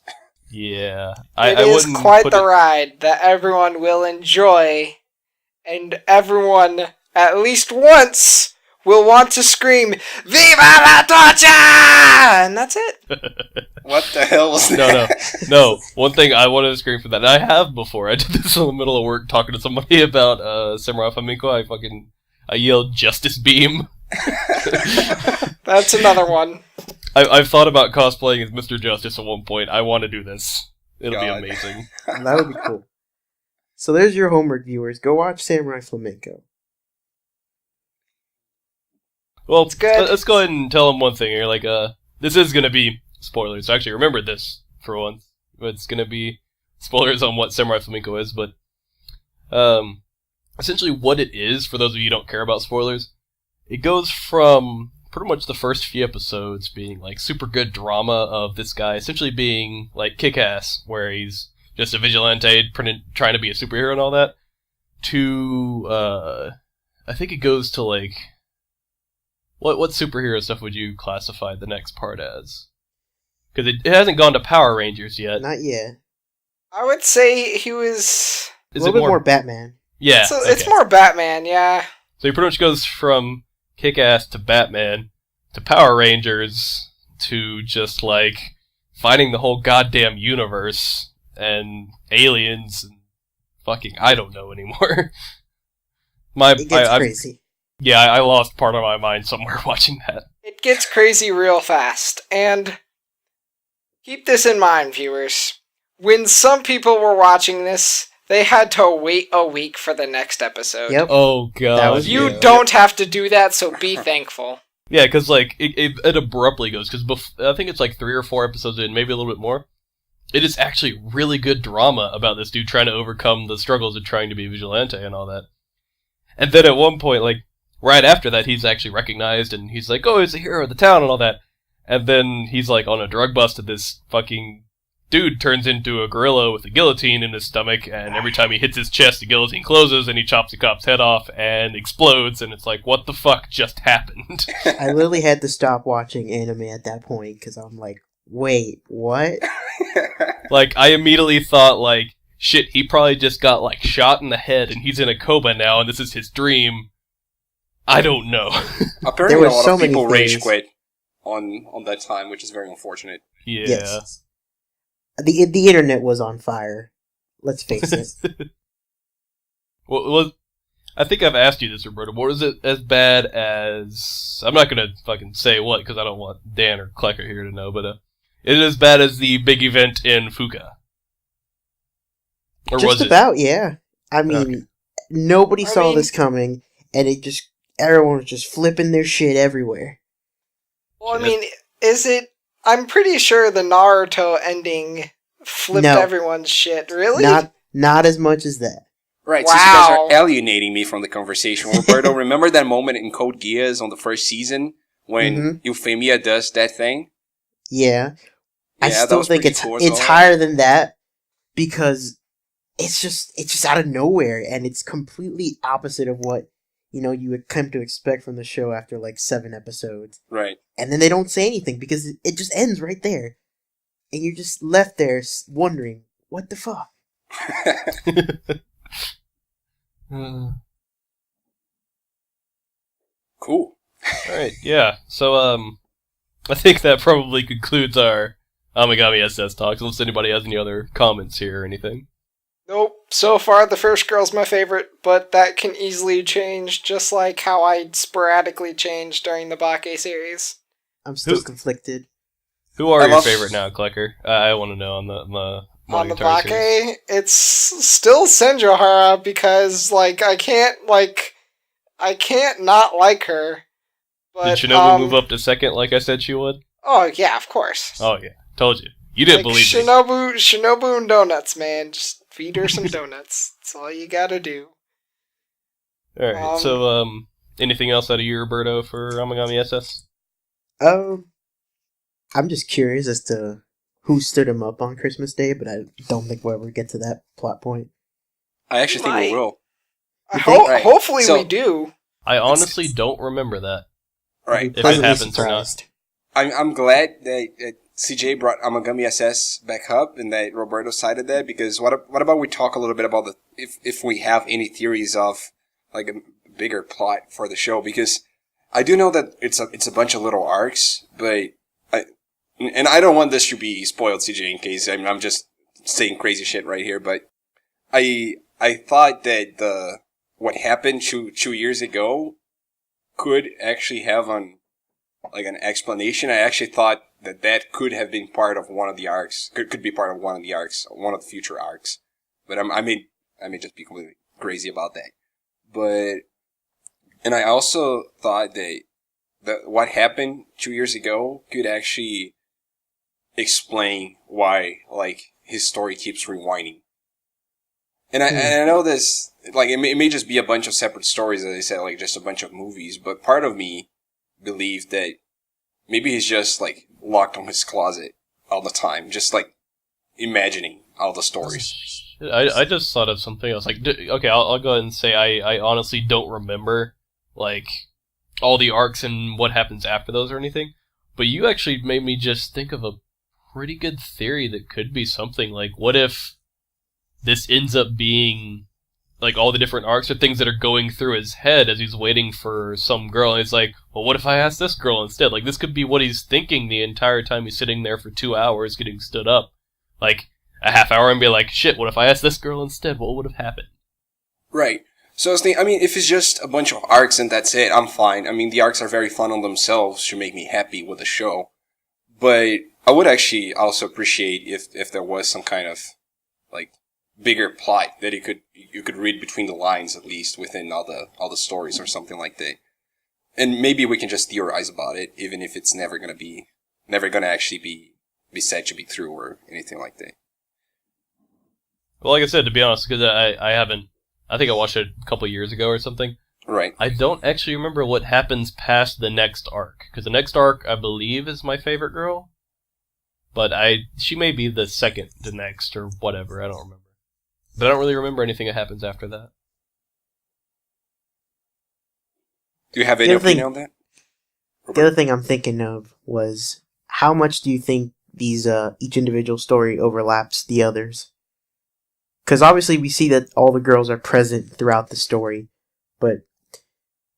Yeah. It I is wouldn't quite put the it- ride that everyone will enjoy, and everyone, at least once, will want to scream, Viva la Torcha! And that's it. What the hell was that? No. One thing I wanted to scream for that, and I have before. I did this in the middle of work talking to somebody about Samurai Flamenco. I yelled Justice Beam. That's another one. I've thought about cosplaying as Mr. Justice at one point. I want to do this. It'll God. be amazing. That would be cool. So there's your homework, viewers. Go watch Samurai Flamenco. Well, It's good. let's go ahead and tell them one thing here. Like, this is going to be spoilers. Actually, remember this for once. It's going to be spoilers on what Samurai Flamenco is, but essentially what it is, for those of you who don't care about spoilers, it goes from pretty much the first few episodes being like super good drama of this guy essentially being like kick-ass, where he's just a vigilante trying to be a superhero and all that, to I think it goes to like what superhero stuff would you classify the next part as? Because it hasn't gone to Power Rangers yet. Not yet. I would say he was... Is a little it bit more Batman. Yeah, So it's okay. more Batman, yeah. So he pretty much goes from Kick-Ass to Batman to Power Rangers to just like fighting the whole goddamn universe and aliens and fucking I don't know anymore. It gets crazy. Yeah, I lost part of my mind somewhere watching that. It gets crazy real fast. And keep this in mind, viewers. When some people were watching this, they had to wait a week for the next episode. Yep. Oh god. That was You Yeah. don't have to do that, so be thankful. Yeah, because like it abruptly goes, because I think it's like 3 or 4 episodes in, maybe a little bit more. It is actually really good drama about this dude trying to overcome the struggles of trying to be a vigilante and all that. And then at one point, like, right after that, he's actually recognized, and he's like, oh, he's the hero of the town and all that. And then he's like on a drug bust, and this fucking dude turns into a gorilla with a guillotine in his stomach, and every time he hits his chest, the guillotine closes, and he chops the cop's head off and explodes, and it's like, what the fuck just happened? I literally had to stop watching anime at that point because I'm like, wait, what? Like, I immediately thought, like, shit, he probably just got, like, shot in the head, and he's in a coma now, and this is his dream. I don't know. Apparently, There were a lot so of many people rage things. quit on that time, which is very unfortunate. Yeah. Yes. The internet was on fire. Let's face it. Well, I think I've asked you this, Roberto. Was it as bad as... I'm not gonna fucking say what, because I don't want Dan or Kleker here to know, but is it as bad as the big event in Fuka? Or Just was about, yeah. I mean, Okay. nobody I saw mean- this coming, and everyone was just flipping their shit everywhere. Well, I mean, I'm pretty sure the Naruto ending flipped everyone's shit. Really? Not as much as that. Right, wow. Since you guys are alienating me from the conversation. Roberto, remember that moment in Code Geass on the first season when Euphemia does that thing? Yeah. I still think it's higher than that because it's just out of nowhere and it's completely opposite of what, you would come to expect from the show after like 7 episodes. Right. And then they don't say anything because it just ends right there. And you're just left there wondering, what the fuck? Cool. Alright, yeah. So, I think that probably concludes our Amagami SS talks, unless anybody has any other comments here or anything. Nope. So far, the first girl's my favorite, but that can easily change, just like how I sporadically change during the Bake series. I'm still conflicted. Who are your favorite now, Kleker? I want to know on the on the Monogatari series. Bake, it's still Senjohara because, like, I can't not like her. But, did Shinobu move up to second like I said she would? Oh, yeah, of course. Oh, yeah. Told you. You didn't believe me. Shinobu and donuts, man. Just feed her some donuts. That's all you gotta do. Alright, so, anything else out of you, Roberto, for Amagami SS? I'm just curious as to who stood him up on Christmas Day, but I don't think we'll ever get to that plot point. I actually think we will. Hopefully we do. I honestly don't remember that. Right. If it happens or not. I'm glad that CJ brought Amagami SS back up and that Roberto cited that, because what about we talk a little bit about if we have any theories of like a bigger plot for the show, because I do know that it's a bunch of little arcs, but I don't want this to be spoiled, CJ, in case I'm just saying crazy shit right here, but I thought that what happened 2 years ago could actually have an explanation. I actually thought that could have been part of one of the arcs. Could be part of one of the arcs, one of the future arcs. But I may just be completely crazy about that. And I also thought that what happened 2 years ago could actually explain why, like, his story keeps rewinding. And I know this, like, it may just be a bunch of separate stories, as I said, like, just a bunch of movies, but part of me believed that maybe he's just, like, locked on his closet all the time, just, like, imagining all the stories. I just thought of something else. Like, okay, I'll go ahead and say I honestly don't remember, like, all the arcs and what happens after those or anything, but you actually made me just think of a pretty good theory that could be something. Like, what if this ends up being, like, all the different arcs or things that are going through his head as he's waiting for some girl, and he's like, well, what if I ask this girl instead? Like, this could be what he's thinking the entire time he's sitting there for 2 hours getting stood up. Like, a half hour and be like, shit, what if I asked this girl instead? What would have happened? Right. So I was thinking, if it's just a bunch of arcs and that's it, I'm fine. The arcs are very fun on themselves to make me happy with the show. But I would actually also appreciate if there was some kind of, like, bigger plot that you could read between the lines, at least within all the stories or something like that. And maybe we can just theorize about it, even if it's never gonna actually be said to be true or anything like that. Well, like I said, to be honest, because I think I watched it a couple years ago or something. Right. I don't actually remember what happens past the next arc, because the next arc, I believe, is my favorite girl. But she may be the second to next, or whatever, I don't remember. But I don't really remember anything that happens after that. Do you have any opinion on that? The other thing I'm thinking of was, how much do you think these each individual story overlaps the others? Because obviously we see that all the girls are present throughout the story, but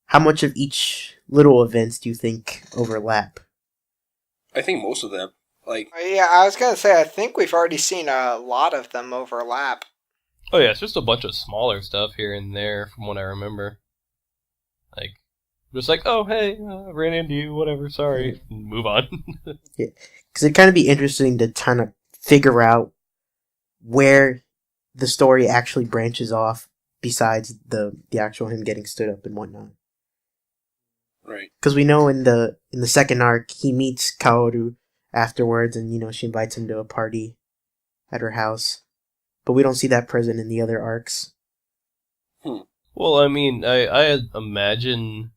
how much of each little events do you think overlap? I think most of them. Yeah, I was gonna say, I think we've already seen a lot of them overlap. Oh yeah, it's just a bunch of smaller stuff here and there, from what I remember. Like, just like, oh hey, ran into you, whatever, sorry, move on. Yeah, because it'd kind of be interesting to kind of figure out where the story actually branches off besides the actual him getting stood up and whatnot. Right. Because we know in the second arc he meets Kaoru afterwards, and she invites him to a party at her house, but we don't see that present in the other arcs. Well, I mean, I imagine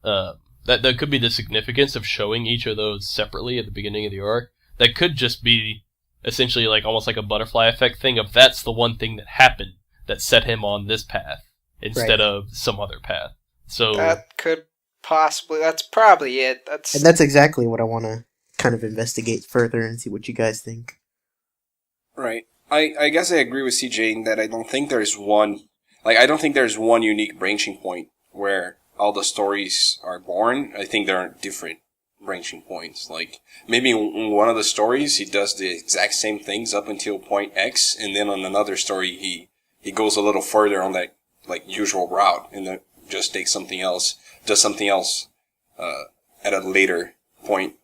that could be the significance of showing each of those separately at the beginning of the arc. That could just be essentially like almost like a butterfly effect thing of that's the one thing that happened that set him on this path instead of some other path. So that could possibly, that's probably it. And that's exactly what I want to kind of investigate further and see what you guys think. Right. I guess I agree with CJ in that I don't think there's one unique branching point where all the stories are born. I think there are different branching points. Like, maybe in one of the stories, he does the exact same things up until point X, and then on another story, he goes a little further on that, like, usual route, and then just does something else, at a later point.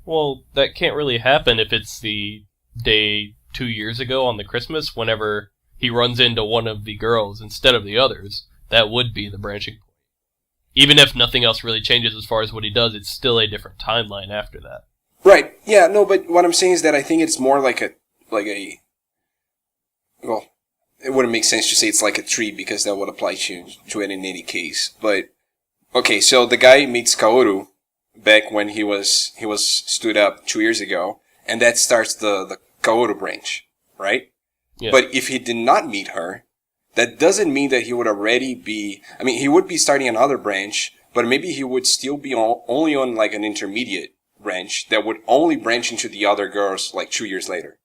Well, that can't really happen if it's the day 2 years ago on the Christmas, whenever he runs into one of the girls instead of the others. That would be the branching point. Even if nothing else really changes as far as what he does, it's still a different timeline after that. Right. Yeah, no, but what I'm saying is that I think it's more well, it wouldn't make sense to say it's like a tree because that would apply to it in any case. But, okay, so the guy meets Kaoru back when he was stood up 2 years ago, and that starts the Kaoru branch, right? Yeah. But if he did not meet her, that doesn't mean that he would already be... I mean, he would be starting another branch, but maybe he would still be only on, like, an intermediate branch that would only branch into the other girls, like, 2 years later.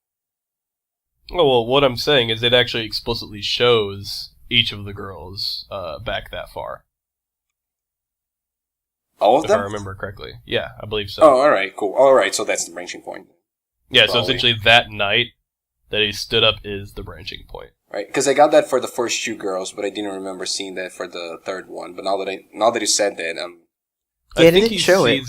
Oh, well, what I'm saying is it actually explicitly shows each of the girls back that far. All of them? If I remember correctly. Yeah, I believe so. Oh, alright, cool. Alright, so that's the branching point. Yeah, Probably. So essentially that night that he stood up is the branching point. Right, because I got that for the first two girls, but I didn't remember seeing that for the third one. But now that you said that, Yeah, I think he show it.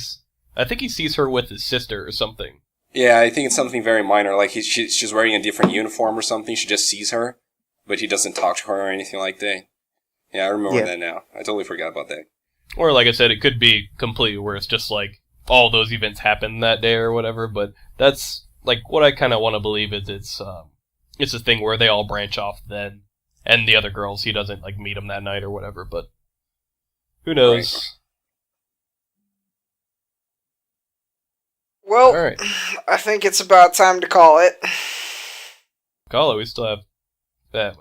I think he sees her with his sister or something. Yeah, I think it's something very minor, like she's wearing a different uniform or something. She just sees her, but he doesn't talk to her or anything like that. Yeah, I remember that now. I totally forgot about that. Or, like I said, it could be completely where it's just like all those events happened that day or whatever. But that's like what I kind of want to believe is it's a thing where they all branch off then, and the other girls, he doesn't like meet them that night or whatever, but who knows? Right. Well, All right. I think it's about time to call it. Call it, we still have that.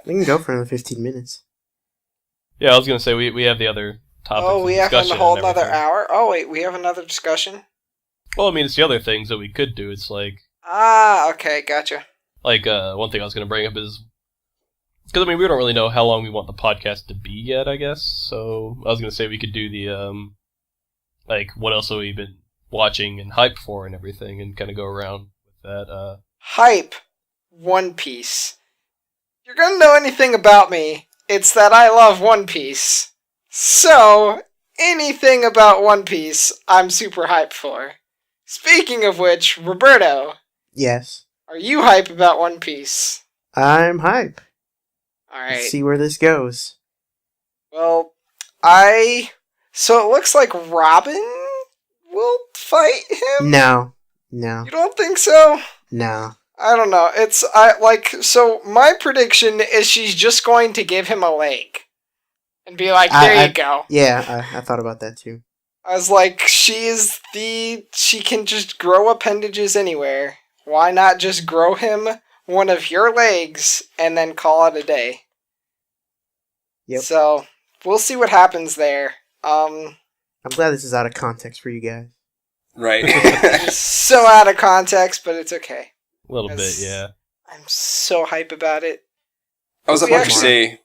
We can go for another 15 minutes. Yeah, I was going to say, we have the other topics. Oh, we have a discussion whole and another everything. hour? Oh, wait, we have another discussion? Well, I mean, it's the other things that we could do. It's like... Ah, okay, gotcha. Like, one thing I was going to bring up is... Because, I mean, we don't really know how long we want the podcast to be yet, I guess. So, I was going to say we could do the, like, what else have we been watching and hyped for and everything, and kind of go around with that. Hype. One Piece. If you're gonna know anything about me, it's that I love One Piece. So, anything about One Piece, I'm super hyped for. Speaking of which, Roberto, Yes. are you hype about One Piece? I'm hype. Alright. Let's see where this goes. Well, so it looks like Robin will fight him? No. You don't think so? No. I don't know. So my prediction is she's just going to give him a leg. And be like, there you go. Yeah, I thought about that too. I was like, she can just grow appendages anywhere. Why not just grow him one of your legs and then call it a day? Yep. So, we'll see what happens there. I'm glad this is out of context for you guys. right. So out of context, but it's okay. A little bit, yeah. I'm so hype about it. I was We about to actually- say,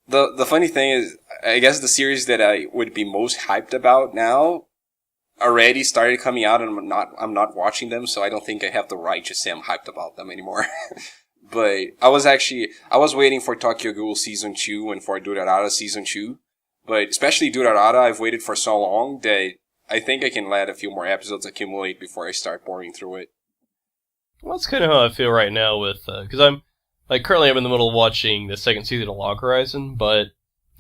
the funny thing is, I guess the series that I would be most hyped about now already started coming out, and I'm not watching them, so I don't think I have the right to say I'm hyped about them anymore. But I was waiting for Tokyo Ghoul Season 2 and for Durarara Season 2. But especially Durarara, I've waited for so long that I think I can let a few more episodes accumulate before I start boring through it. Well, that's kind of how I feel right now with, because I'm like currently I'm in the middle of watching the second season of Log Horizon, but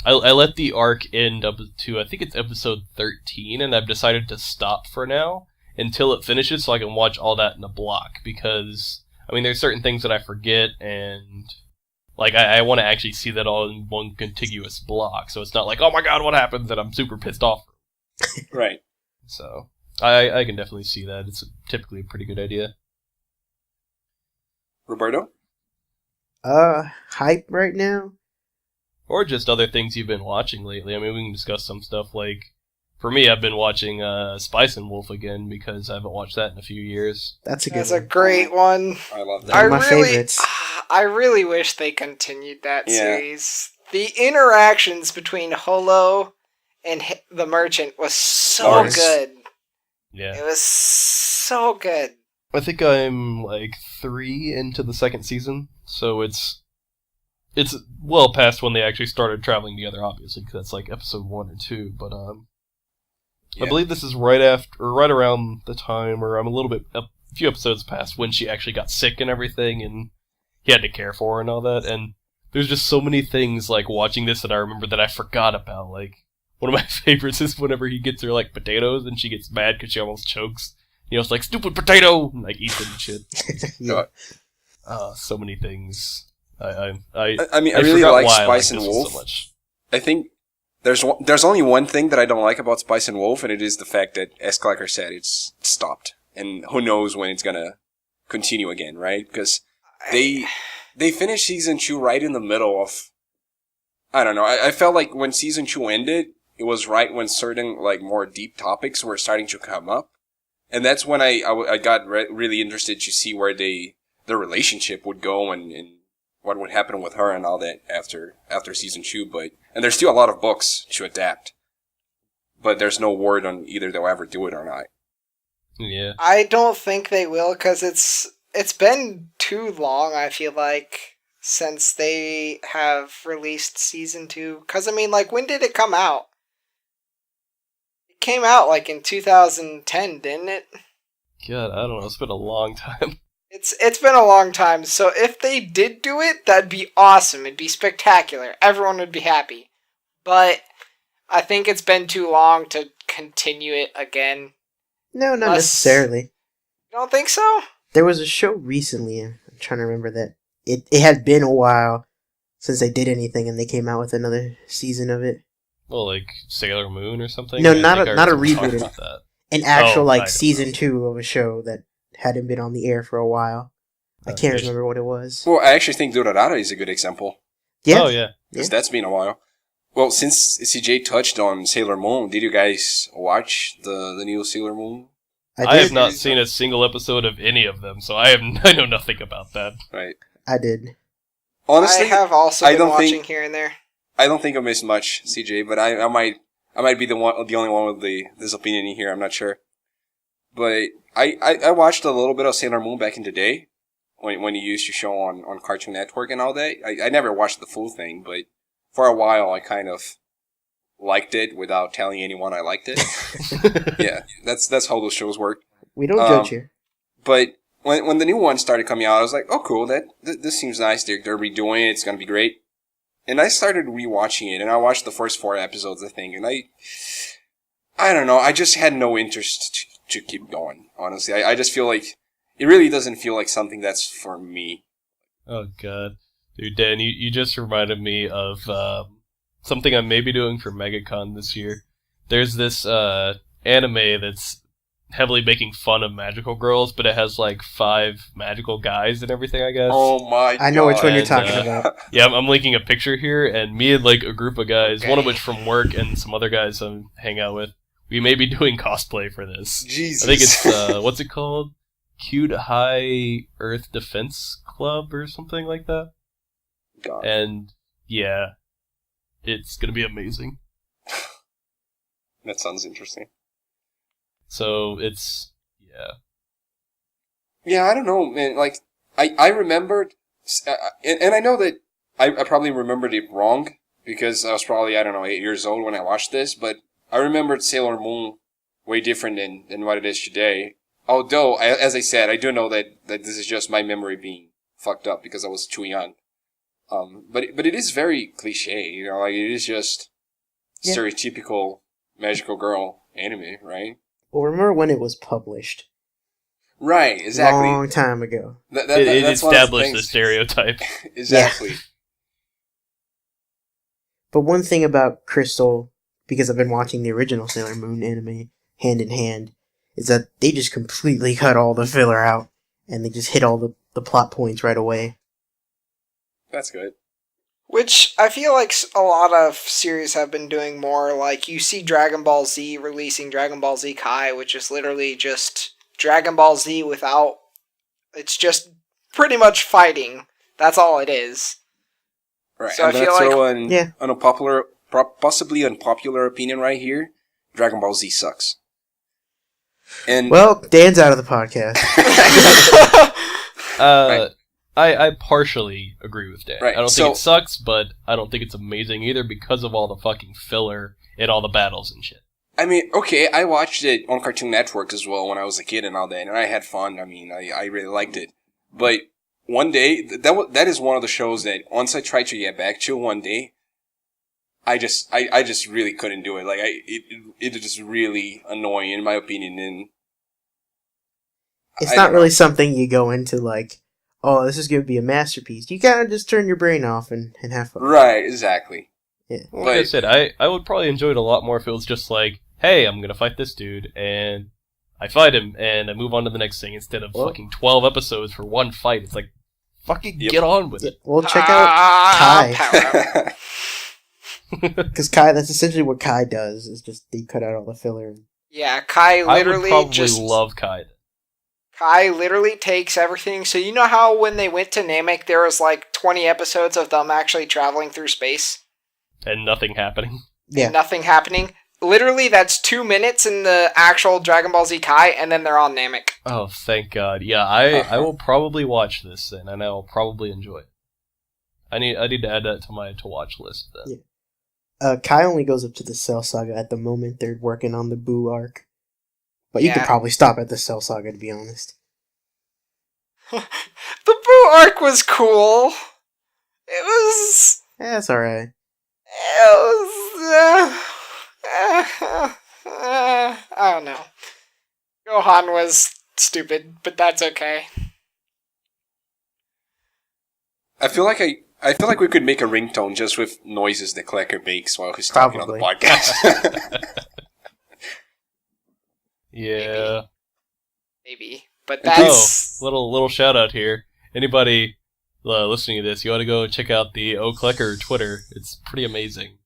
I let the arc end up to, I think it's episode 13, and I've decided to stop for now until it finishes so I can watch all that in a block, because, I mean, there's certain things that I forget, and, like, I want to actually see that all in one contiguous block, so it's not like, oh my god, what happens, and I'm super pissed off. Right. So, I can definitely see that. It's typically a pretty good idea. Roberto? Hype right now? Or just other things you've been watching lately. I mean, we can discuss some stuff like, for me, I've been watching Spice and Wolf again because I haven't watched that in a few years. That's a good That's one. a great one. I love that. One of my favorites. I really wish they continued that Yeah. series. The interactions between Holo and the merchant was so Nice. good. Yeah. It was so good. I think I'm like 3 into the second season, so it's well past when they actually started traveling together, obviously, because that's like episode 1 or 2, but Yeah. I believe this is right around the time, or I'm a few episodes past when she actually got sick and everything, and he had to care for her and all that, and there's just so many things, like, watching this that I remember that I forgot about, like, one of my favorites is whenever he gets her, like, potatoes, and she gets mad because she almost chokes. You know, it's like, stupid potato! And, like, eats it and shit. Yeah. So many things. I mean, I really forgot like why I Spice liked and this one Wolf. so much. I think there's only one thing that I don't like about Spice and Wolf, and it is the fact that, as Kleker said, it's stopped. And who knows when it's gonna continue again, right? Because they finished season 2 right in the middle of, I don't know, I felt like when season 2 ended, it was right when certain, like, more deep topics were starting to come up. And that's when I got really interested to see where their relationship would go and what would happen with her and all that after season 2. And there's still a lot of books to adapt. But there's no word on either they'll ever do it or not. Yeah. I don't think they will, because it's been too long, I feel like, since they have released season 2. Because, I mean, like, when did it come out? It came out, like, in 2010, didn't it? God, I don't know. It's been a long time. It's been a long time, so if they did do it, that'd be awesome. It'd be spectacular. Everyone would be happy. But I think it's been too long to continue it again. No, not necessarily. You don't think so? There was a show recently, I'm trying to remember that. It had been a while since they did anything, and they came out with another season of it. Well, like Sailor Moon or something? No, I not think a I heard someone reboot. talk about that. An actual, I like, don't season know. 2 of a show that hadn't been on the air for a while. I can't there's- remember what it was. Well, I actually think Durarara is a good example. Yeah. Oh, yeah. Because that's been a while. Well, since CJ touched on Sailor Moon, did you guys watch the new Sailor Moon? I did. have not seen a single episode of any of them, so I know nothing about that. Right. I did. Honestly, I have also I been don't watching think- here and there. I don't think I missed much, CJ, but I might be the only one with this opinion in here. I'm not sure. But I watched a little bit of Sailor Moon back in the day when it used to show on Cartoon Network and all that. I never watched the full thing, but for a while I kind of liked it without telling anyone I liked it. Yeah, that's how those shows work. We don't judge here. But when the new one started coming out, I was like, oh, cool, this seems nice. They're redoing it. It's going to be great. And I started rewatching it, and I watched the first 4 episodes, I think, and I don't know, I just had no interest to keep going, honestly. I just feel like, it really doesn't feel like something that's for me. Oh, God. Dude, Dan, you just reminded me of something I may be doing for MegaCon this year. There's this anime that's heavily making fun of magical girls, but it has like 5 magical guys and everything, I guess. Oh my god. I know which one you're And, talking about. Yeah, I'm linking a picture here, and me and like a group of guys, one of which from work and some other guys I hang out with, we may be doing cosplay for this. Jesus. I think it's, what's it called? Cute High Earth Defense Club or something like that. God. And yeah, it's gonna be amazing. That sounds interesting. So it's, yeah. Yeah, I don't know, man. Like, I remembered, and I know that I probably remembered it wrong, because I was probably, I don't know, 8 years old when I watched this, but I remembered Sailor Moon way different than what it is today. Although, as I said, I do know that this is just my memory being fucked up because I was too young. But it is very cliche, you know, like it is just stereotypical magical girl anime, right? Well, remember when it was published? Right, exactly. Long time ago. It That's one of established the things. stereotype. Exactly. But one thing about Crystal, because I've been watching the original Sailor Moon anime hand in hand, is that they just completely cut all the filler out, and they just hit all the plot points right away. That's good. Which I feel like a lot of series have been doing more. Like, you see Dragon Ball Z releasing Dragon Ball Z Kai, which is literally just Dragon Ball Z without... It's just pretty much fighting. That's all it is. Right, So I'm I gonna feel like- throw an possibly unpopular opinion right here. Dragon Ball Z sucks. And Well, Dan's out of the podcast. Right. I partially agree with Dan. Right, I don't so- think it sucks, but I don't think it's amazing either because of all the fucking filler and all the battles and shit. I mean, okay, I watched it on Cartoon Network as well when I was a kid and all that, and I had fun. I mean, I really liked it. But one day, that is one of the shows that once I tried to get back to one day, I just really couldn't do it. Like, it is just really annoying in my opinion, and It's I not don't really know. something you go into like, oh, this is going to be a masterpiece. You kind of just turn your brain off and have fun. Right, exactly. Yeah. Like I But- said, I would probably enjoy it a lot more if it was just like, hey, I'm gonna fight this dude, and I fight him, and I move on to the next thing, instead of Well- fucking 12 episodes for one fight. It's like, fucking Yep. get on with Yeah, it. well, check out Kai. Power up. Because Kai, that's essentially what Kai does, is just they cut out all the filler. Yeah, Kai I would literally probably just... love Kai. Kai literally takes everything. So you know how when they went to Namek, there was like 20 episodes of them actually traveling through space? And nothing happening. Yeah. Nothing happening? Literally, that's 2 minutes in the actual Dragon Ball Z Kai, and then they're on Namek. Oh, thank God. Yeah, I will probably watch this then, and I will probably enjoy it. I need to add that to my to-watch list then. Yeah. Kai only goes up to the Cell Saga at the moment. They're working on the Boo arc. But you could Yeah. probably stop at the Cell Saga, to be honest. The Boo arc was cool. It was... Yeah, that's alright. I don't know. Gohan was stupid, but that's okay. I feel like we could make a ringtone just with noises that Kleker makes while he's talking on the Probably. podcast. Yeah. Maybe. But And that's... Little shout out here. Anybody listening to this, you ought to go check out the Kleker Twitter. It's pretty amazing.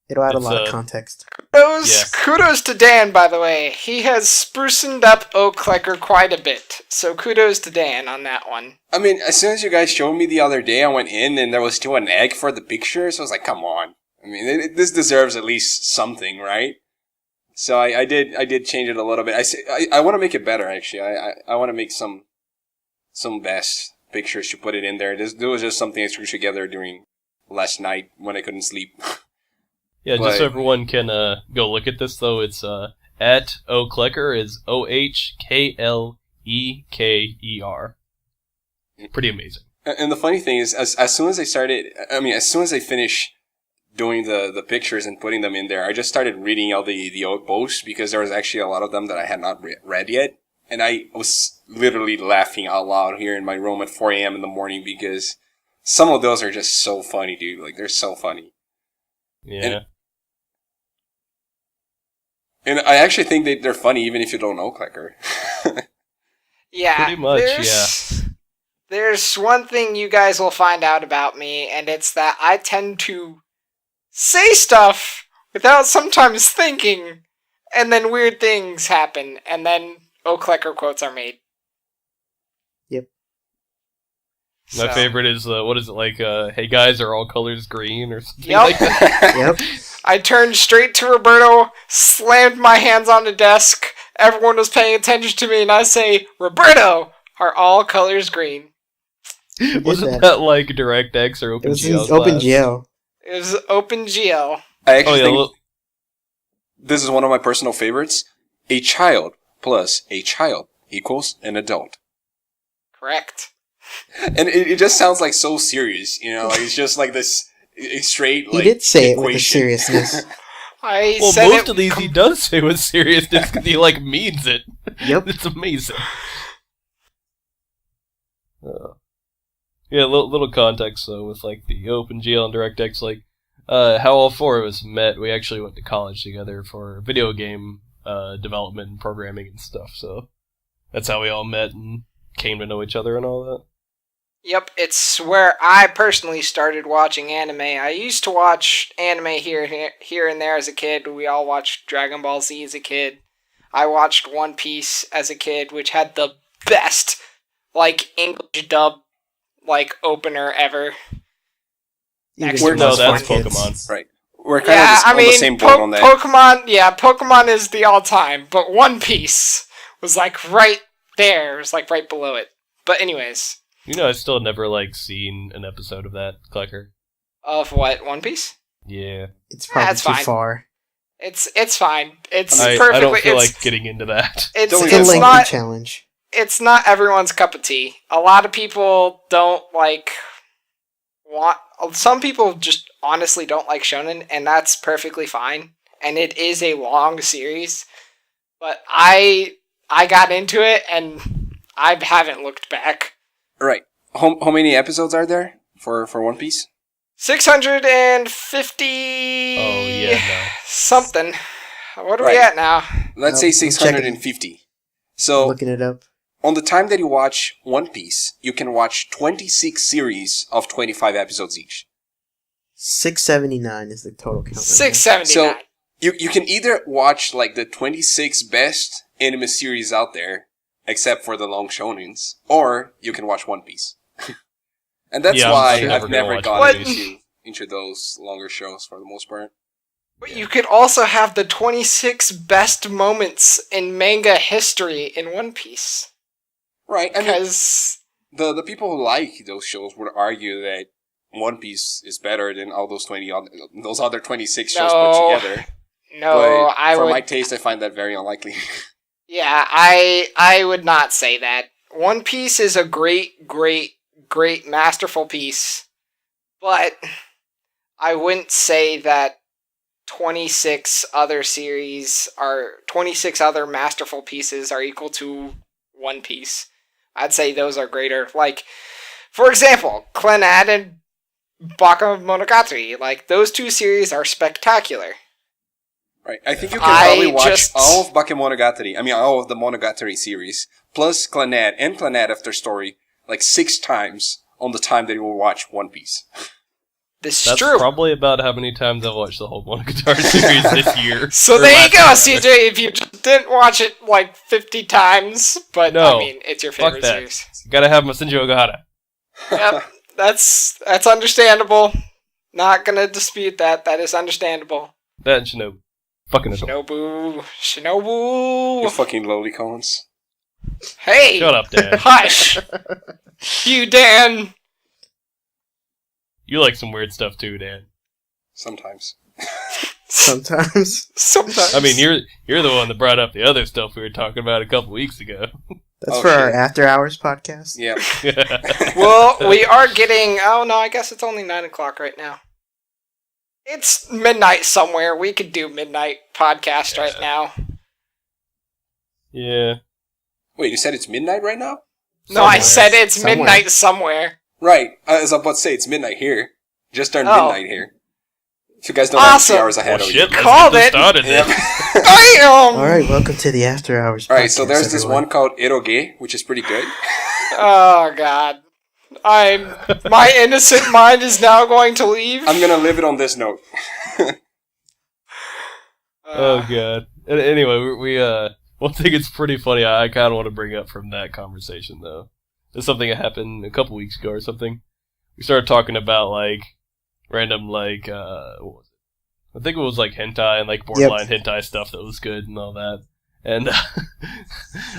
It'll add a It's, lot of context. Kudos to Dan, by the way. He has sprucened up Kleker quite a bit. So kudos to Dan on that one. I mean, as soon as you guys showed me the other day, I went in and there was still an egg for the picture, so I was like, come on. I mean, this deserves at least something, right? So I did change it a little bit. I want to make it better, actually. I want to make some best pictures to put it in there. There was just something I threw together during last night when I couldn't sleep. Yeah, But- just so everyone can go look at this, though, it's at Kleker is OHKLEKER. Pretty amazing. And the funny thing is, as soon as I finished doing the pictures and putting them in there, I just started reading all the old posts because there was actually a lot of them that I had not read yet. And I was literally laughing out loud here in my room at 4 a.m. in the morning because some of those are just so funny, dude. Like, they're so funny. Yeah. And I actually think they're funny even if you don't know Kleker. Yeah. Pretty much, There's one thing you guys will find out about me, and it's that I tend to say stuff without sometimes thinking, and then weird things happen, and then Kleker quotes are made. Yep. My So- favorite is, what is it, like, hey guys, are all colors green, or something Yep. like that? Yep. I turned straight to Roberto, slammed my hands on the desk, everyone was paying attention to me, and I say, Roberto, are all colors green? Wasn't that. that like DirectX or It was in OpenGL? OpenGL. It was OpenGL. I Oh actually yeah, think this is one of my personal favorites. A child plus a child equals an adult. Correct. And it just sounds like so serious, you know, like it's just like this straight, He like, did say it with a equation. seriousness. Well, said most of these he does say with seriousness because he, like, means it. Yep. It's amazing. Yeah, little context, though, with, like, the OpenGL and DirectX, like, how all four of us met. We actually went to college together for video game development and programming and stuff, so that's how we all met and came to know each other and all that. Yep, it's where I personally started watching anime. I used to watch anime here and there as a kid. We all watched Dragon Ball Z as a kid. I watched One Piece as a kid, which had the best, like, English dub, like, opener ever. Next Even to No, us that's poor kids. Pokemon. Right. We're kind of on the same boat on that. Pokemon is the all-time, but One Piece was, like, right there. It was, like, right below it. But anyways... You know, I've still never, like, seen an episode of that, Kleker. Of what, One Piece? Yeah. It's probably That's too fine. far. It's fine. It's I perfectly... don't feel it's, like getting into that. it's, Don't It's a it's lengthy not... challenge. It's not everyone's cup of tea. A lot of people don't, like... Some people just honestly don't like shonen, and that's perfectly fine. And it is a long series. But I got into it, and I haven't looked back. Right. How many episodes are there for One Piece? 650... Oh, yeah, no. Something. What are we Right. at now? Let's say I'm checking. 650. So, Looking it up. on the time that you watch One Piece, you can watch 26 series of 25 episodes each. 679 is the total count. 679. So, you can either watch, like, the 26 best anime series out there, except for the long shonens, or you can watch One Piece. And that's Yeah, I'm why never I've gonna never watch gotten One into those longer shows for the most part. But you could also have the 26 best moments in manga history in One Piece. Right, I mean, Because... the people who like those shows would argue that One Piece is better than all those those other 26 shows No. put together. No, But I for would... my taste, I find that very unlikely. Yeah, I would not say that. One Piece is a great masterful piece. But I wouldn't say that 26 other masterful pieces are equal to One Piece. I'd say those are greater. Like, for example, Clannad and Bakemonogatari. Like, those two series are spectacular. Right, I think you can probably watch just- all of Bakemonogatari, all of the Monogatari series, plus Clannad and Clannad After Story, like 6 times on the time that you will watch One Piece. This is That's true. probably about how many times I've watched the whole Monogatari series this year. So Or there you last go, year, rather. CJ, if you just didn't watch it like 50 times, but No, I mean, it's your fuck favorite that. series. Gotta have Masenjo Ogata. Yep, that's understandable. Not gonna dispute that. That is understandable. That and Shinobu. Fucking adult. Shinobu. You fucking lowly cons. Hey, Shut up, Dan. hush, you Dan. You like some weird stuff too, Dan. Sometimes. Sometimes. Sometimes. I mean, you're the one that brought up the other stuff we were talking about a couple weeks ago. That's Oh, for our shit. after hours podcast. Yeah. Well, we are getting. Oh no, I guess it's only 9 o'clock right now. It's midnight somewhere. We could do midnight podcast right now. Yeah. Wait, you said it's midnight right now? No, I Somewhere. said it's Somewhere. midnight somewhere. Right. I was about to say, it's midnight here. Just turned Oh. midnight here. If you guys don't know, I'm 3 Awesome. hours ahead Well, of shit, you. let's Called get this it. started then. Yep. Damn! Alright, welcome to the after hours podcast. Alright, so there's this everyone. one called Eroge, which is pretty good. Oh god. My innocent mind is now going to leave. I'm gonna leave it on this note. Oh god. Anyway, we one thing it's pretty funny. I kind of want to bring up from that conversation though. There's something that happened a couple weeks ago or something. We started talking about like random like what was it? I think it was like hentai and like borderline hentai stuff that was good and all that. And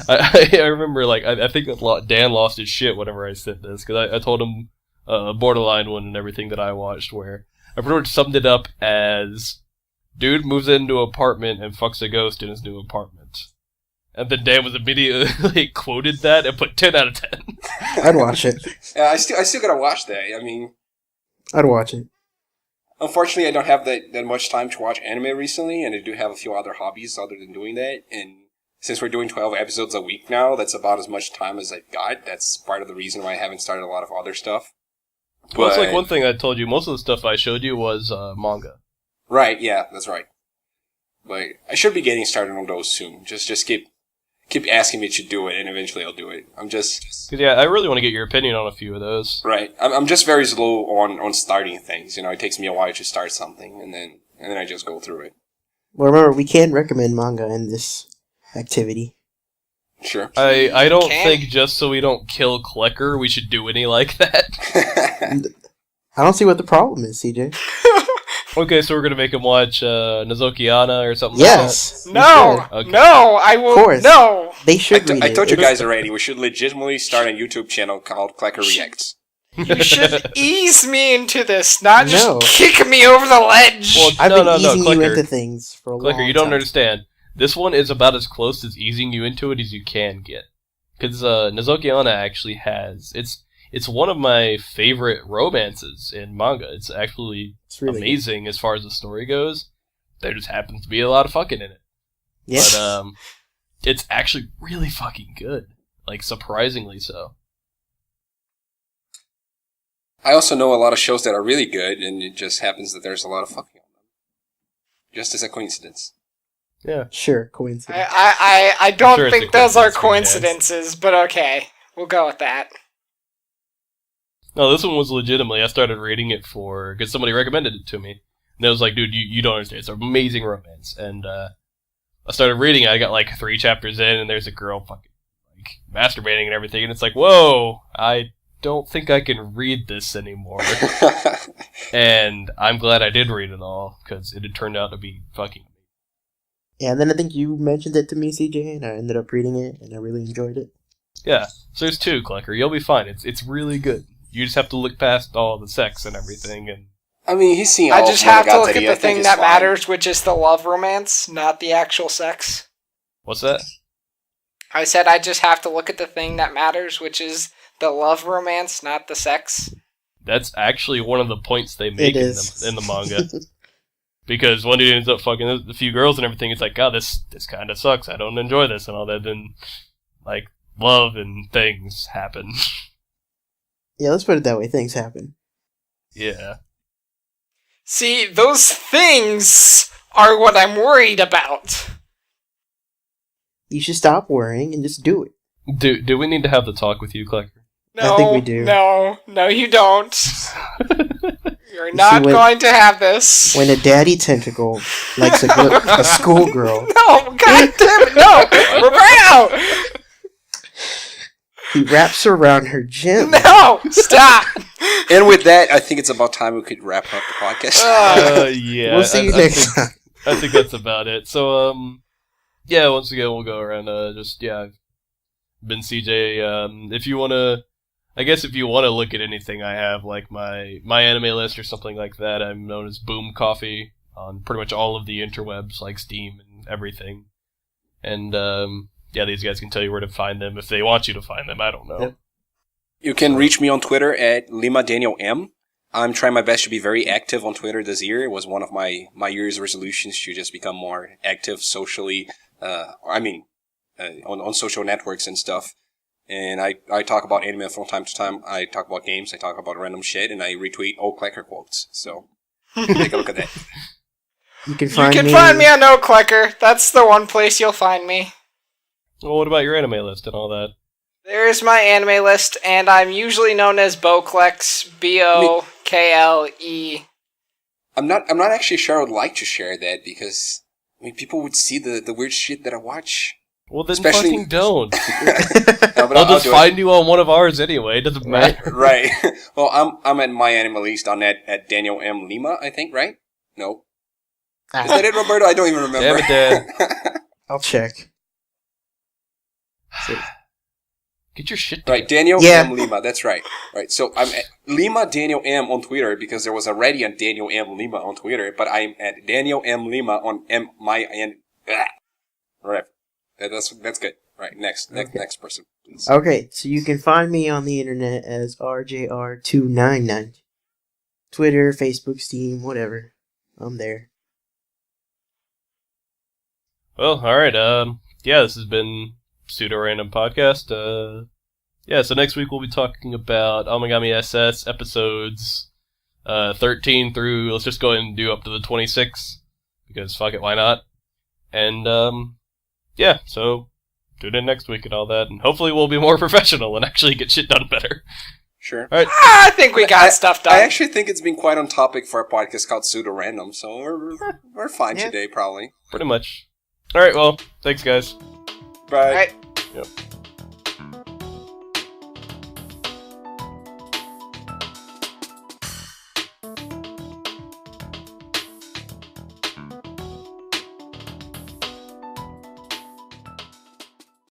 I remember like I think that Dan lost his shit whenever I said this because I told him a borderline one and everything that I watched where I pretty much summed it up as dude moves into an apartment and fucks a ghost in his new apartment. And then Dan was immediately quoted that and put 10 out of 10. I'd watch it. Yeah, I still gotta watch that. I mean, I'd watch it. unfortunately, I don't have that much time to watch anime recently, and I do have a few other hobbies other than doing that. And since we're doing 12 episodes a week now, that's about as much time as I've got. That's part of the reason why I haven't started a lot of other stuff. Well, it's like one thing I told you. Most of the stuff I showed you was manga. Right, yeah, that's right. But I should be getting started on those soon. Just keep asking me to do it, and eventually I'll do it. I'm just... Cause yeah, I really want to get your opinion on a few of those. Right. I'm just very slow on starting things. You know, it takes me a while to start something, and then I just go through it. Well, remember, we can recommend manga in this activity. Sure. I don't think just so we don't kill Kleker, we should do any like that. I don't see what the problem is, CJ. Okay, so we're gonna make him watch Nozokiana or something Yes. like No, Okay. no, I will. Of course. No. They should read it. I told you It's- guys already, we should legitimately start a YouTube channel called Kleker Reacts. You should ease me into this, not just No. kick me over the ledge. Well, I've no, been easing you Kleker. into things for a long Kleker, you don't time. understand. This one is about as close as easing you into it as you can get. Because Nozokiana actually has... It's one of my favorite romances in manga. It's actually It's really amazing as far as the story goes. There just happens to be a lot of fucking in it. good. Yeah. But it's actually really fucking good. Like, surprisingly so. I also know a lot of shows that are really good, and it just happens that there's a lot of fucking on them. Just as a coincidence. Yeah. Sure, coincidence. I don't sure it's think a those are coincidence, man. coincidences, but okay. We'll go with that. No, this one was legitimately, I started reading it because somebody recommended it to me. And it was like, dude, you don't understand. It's an amazing romance. And I started reading it. I got like 3 chapters in, and there's a girl fucking like masturbating and everything. And it's like, whoa, I don't think I can read this anymore. And I'm glad I did read it all, because it had turned out to be fucking amazing. Yeah, and then I think you mentioned it to me, CJ, and I ended up reading it, and I really enjoyed it. Yeah, so there's 2, Kleker. You'll be fine. It's really good. You just have to look past all the sex and everything, and I mean, he's seen all I just of have to look Monogatari, at I the think thing it's that fine. matters, which is the love romance, not the actual sex. what's that? I said I just have to look at the thing that matters, which is the love romance, not the sex. That's actually one of the points they make It in is. the manga. Because one dude ends up fucking a few girls and everything. It's like, God, this kind of sucks. I don't enjoy this and all that. Then, like, love and things happen. Yeah, let's put it that way. Things happen. Yeah. See, those things are what I'm worried about. You should stop worrying and just do it. Do we need to have the talk with you, Kleker? No, I think we do. No, you don't. You're You not see, when- going to have this. When a daddy tentacle likes a schoolgirl, No, god damn it, no! Roberto! he wraps her around her gym. No! Stop! And with that, I think it's about time we could wrap up the podcast. Yeah. We'll see you next time. I think that's about it. So, yeah, once again, we'll go around, I've been CJ. If you want to, I guess if you want to look at anything I have, like my anime list or something like that, I'm known as Boom Coffee on pretty much all of the interwebs, like Steam and everything. And, yeah, these guys can tell you where to find them if they want you to find them. I don't know. Yep. You can reach me on Twitter at Lima Daniel M. I'm trying my best to be very active on Twitter this year. It was one of my year's resolutions to just become more active socially. On social networks and stuff. And I talk about anime from time to time. I talk about games. I talk about random shit, and I retweet old Kleker quotes. So take a look at that. You can You find can me. find me on Kleker. That's the one place you'll find me. Well, what about your anime list and all that? There's my anime list, and I'm usually known as Boklex, Bokle. I'm not actually sure I would like to share that because people would see the weird shit that I watch. Well, then Especially- fucking don't. No, but I'll just do it. find you on one of ours anyway. It doesn't matter. Right. Well, I'm at my anime list on that at Daniel M. Lima, I think, right? No. Is that it, Roberto? I don't even remember. Damn it, Dan. I'll check. So- Get your shit together. Right, Daniel Yeah. M. Lima, that's right. Right, so I'm at Lima Daniel M on Twitter because there was already a Daniel M. Lima on Twitter, but I'm at Daniel M. Lima on Right. That's good, right? Right. Next person, please. Okay, so you can find me on the internet as RJR299. Twitter, Facebook, Steam, whatever. I'm there. Well, alright, yeah, this has been Pseudo Random Podcast. Yeah, so next week we'll be talking about Amagami SS episodes 13 through, let's just go ahead and do up to the 26, because fuck it, why not? And, yeah, so tune in next week and all that, and hopefully we'll be more professional and actually get shit done better. Sure. Alright. I think we got stuff done. I actually think it's been quite on topic for a podcast called Pseudo Random, so we're fine today, probably. Pretty much. Alright, well, thanks guys. Bye. All right. Yep.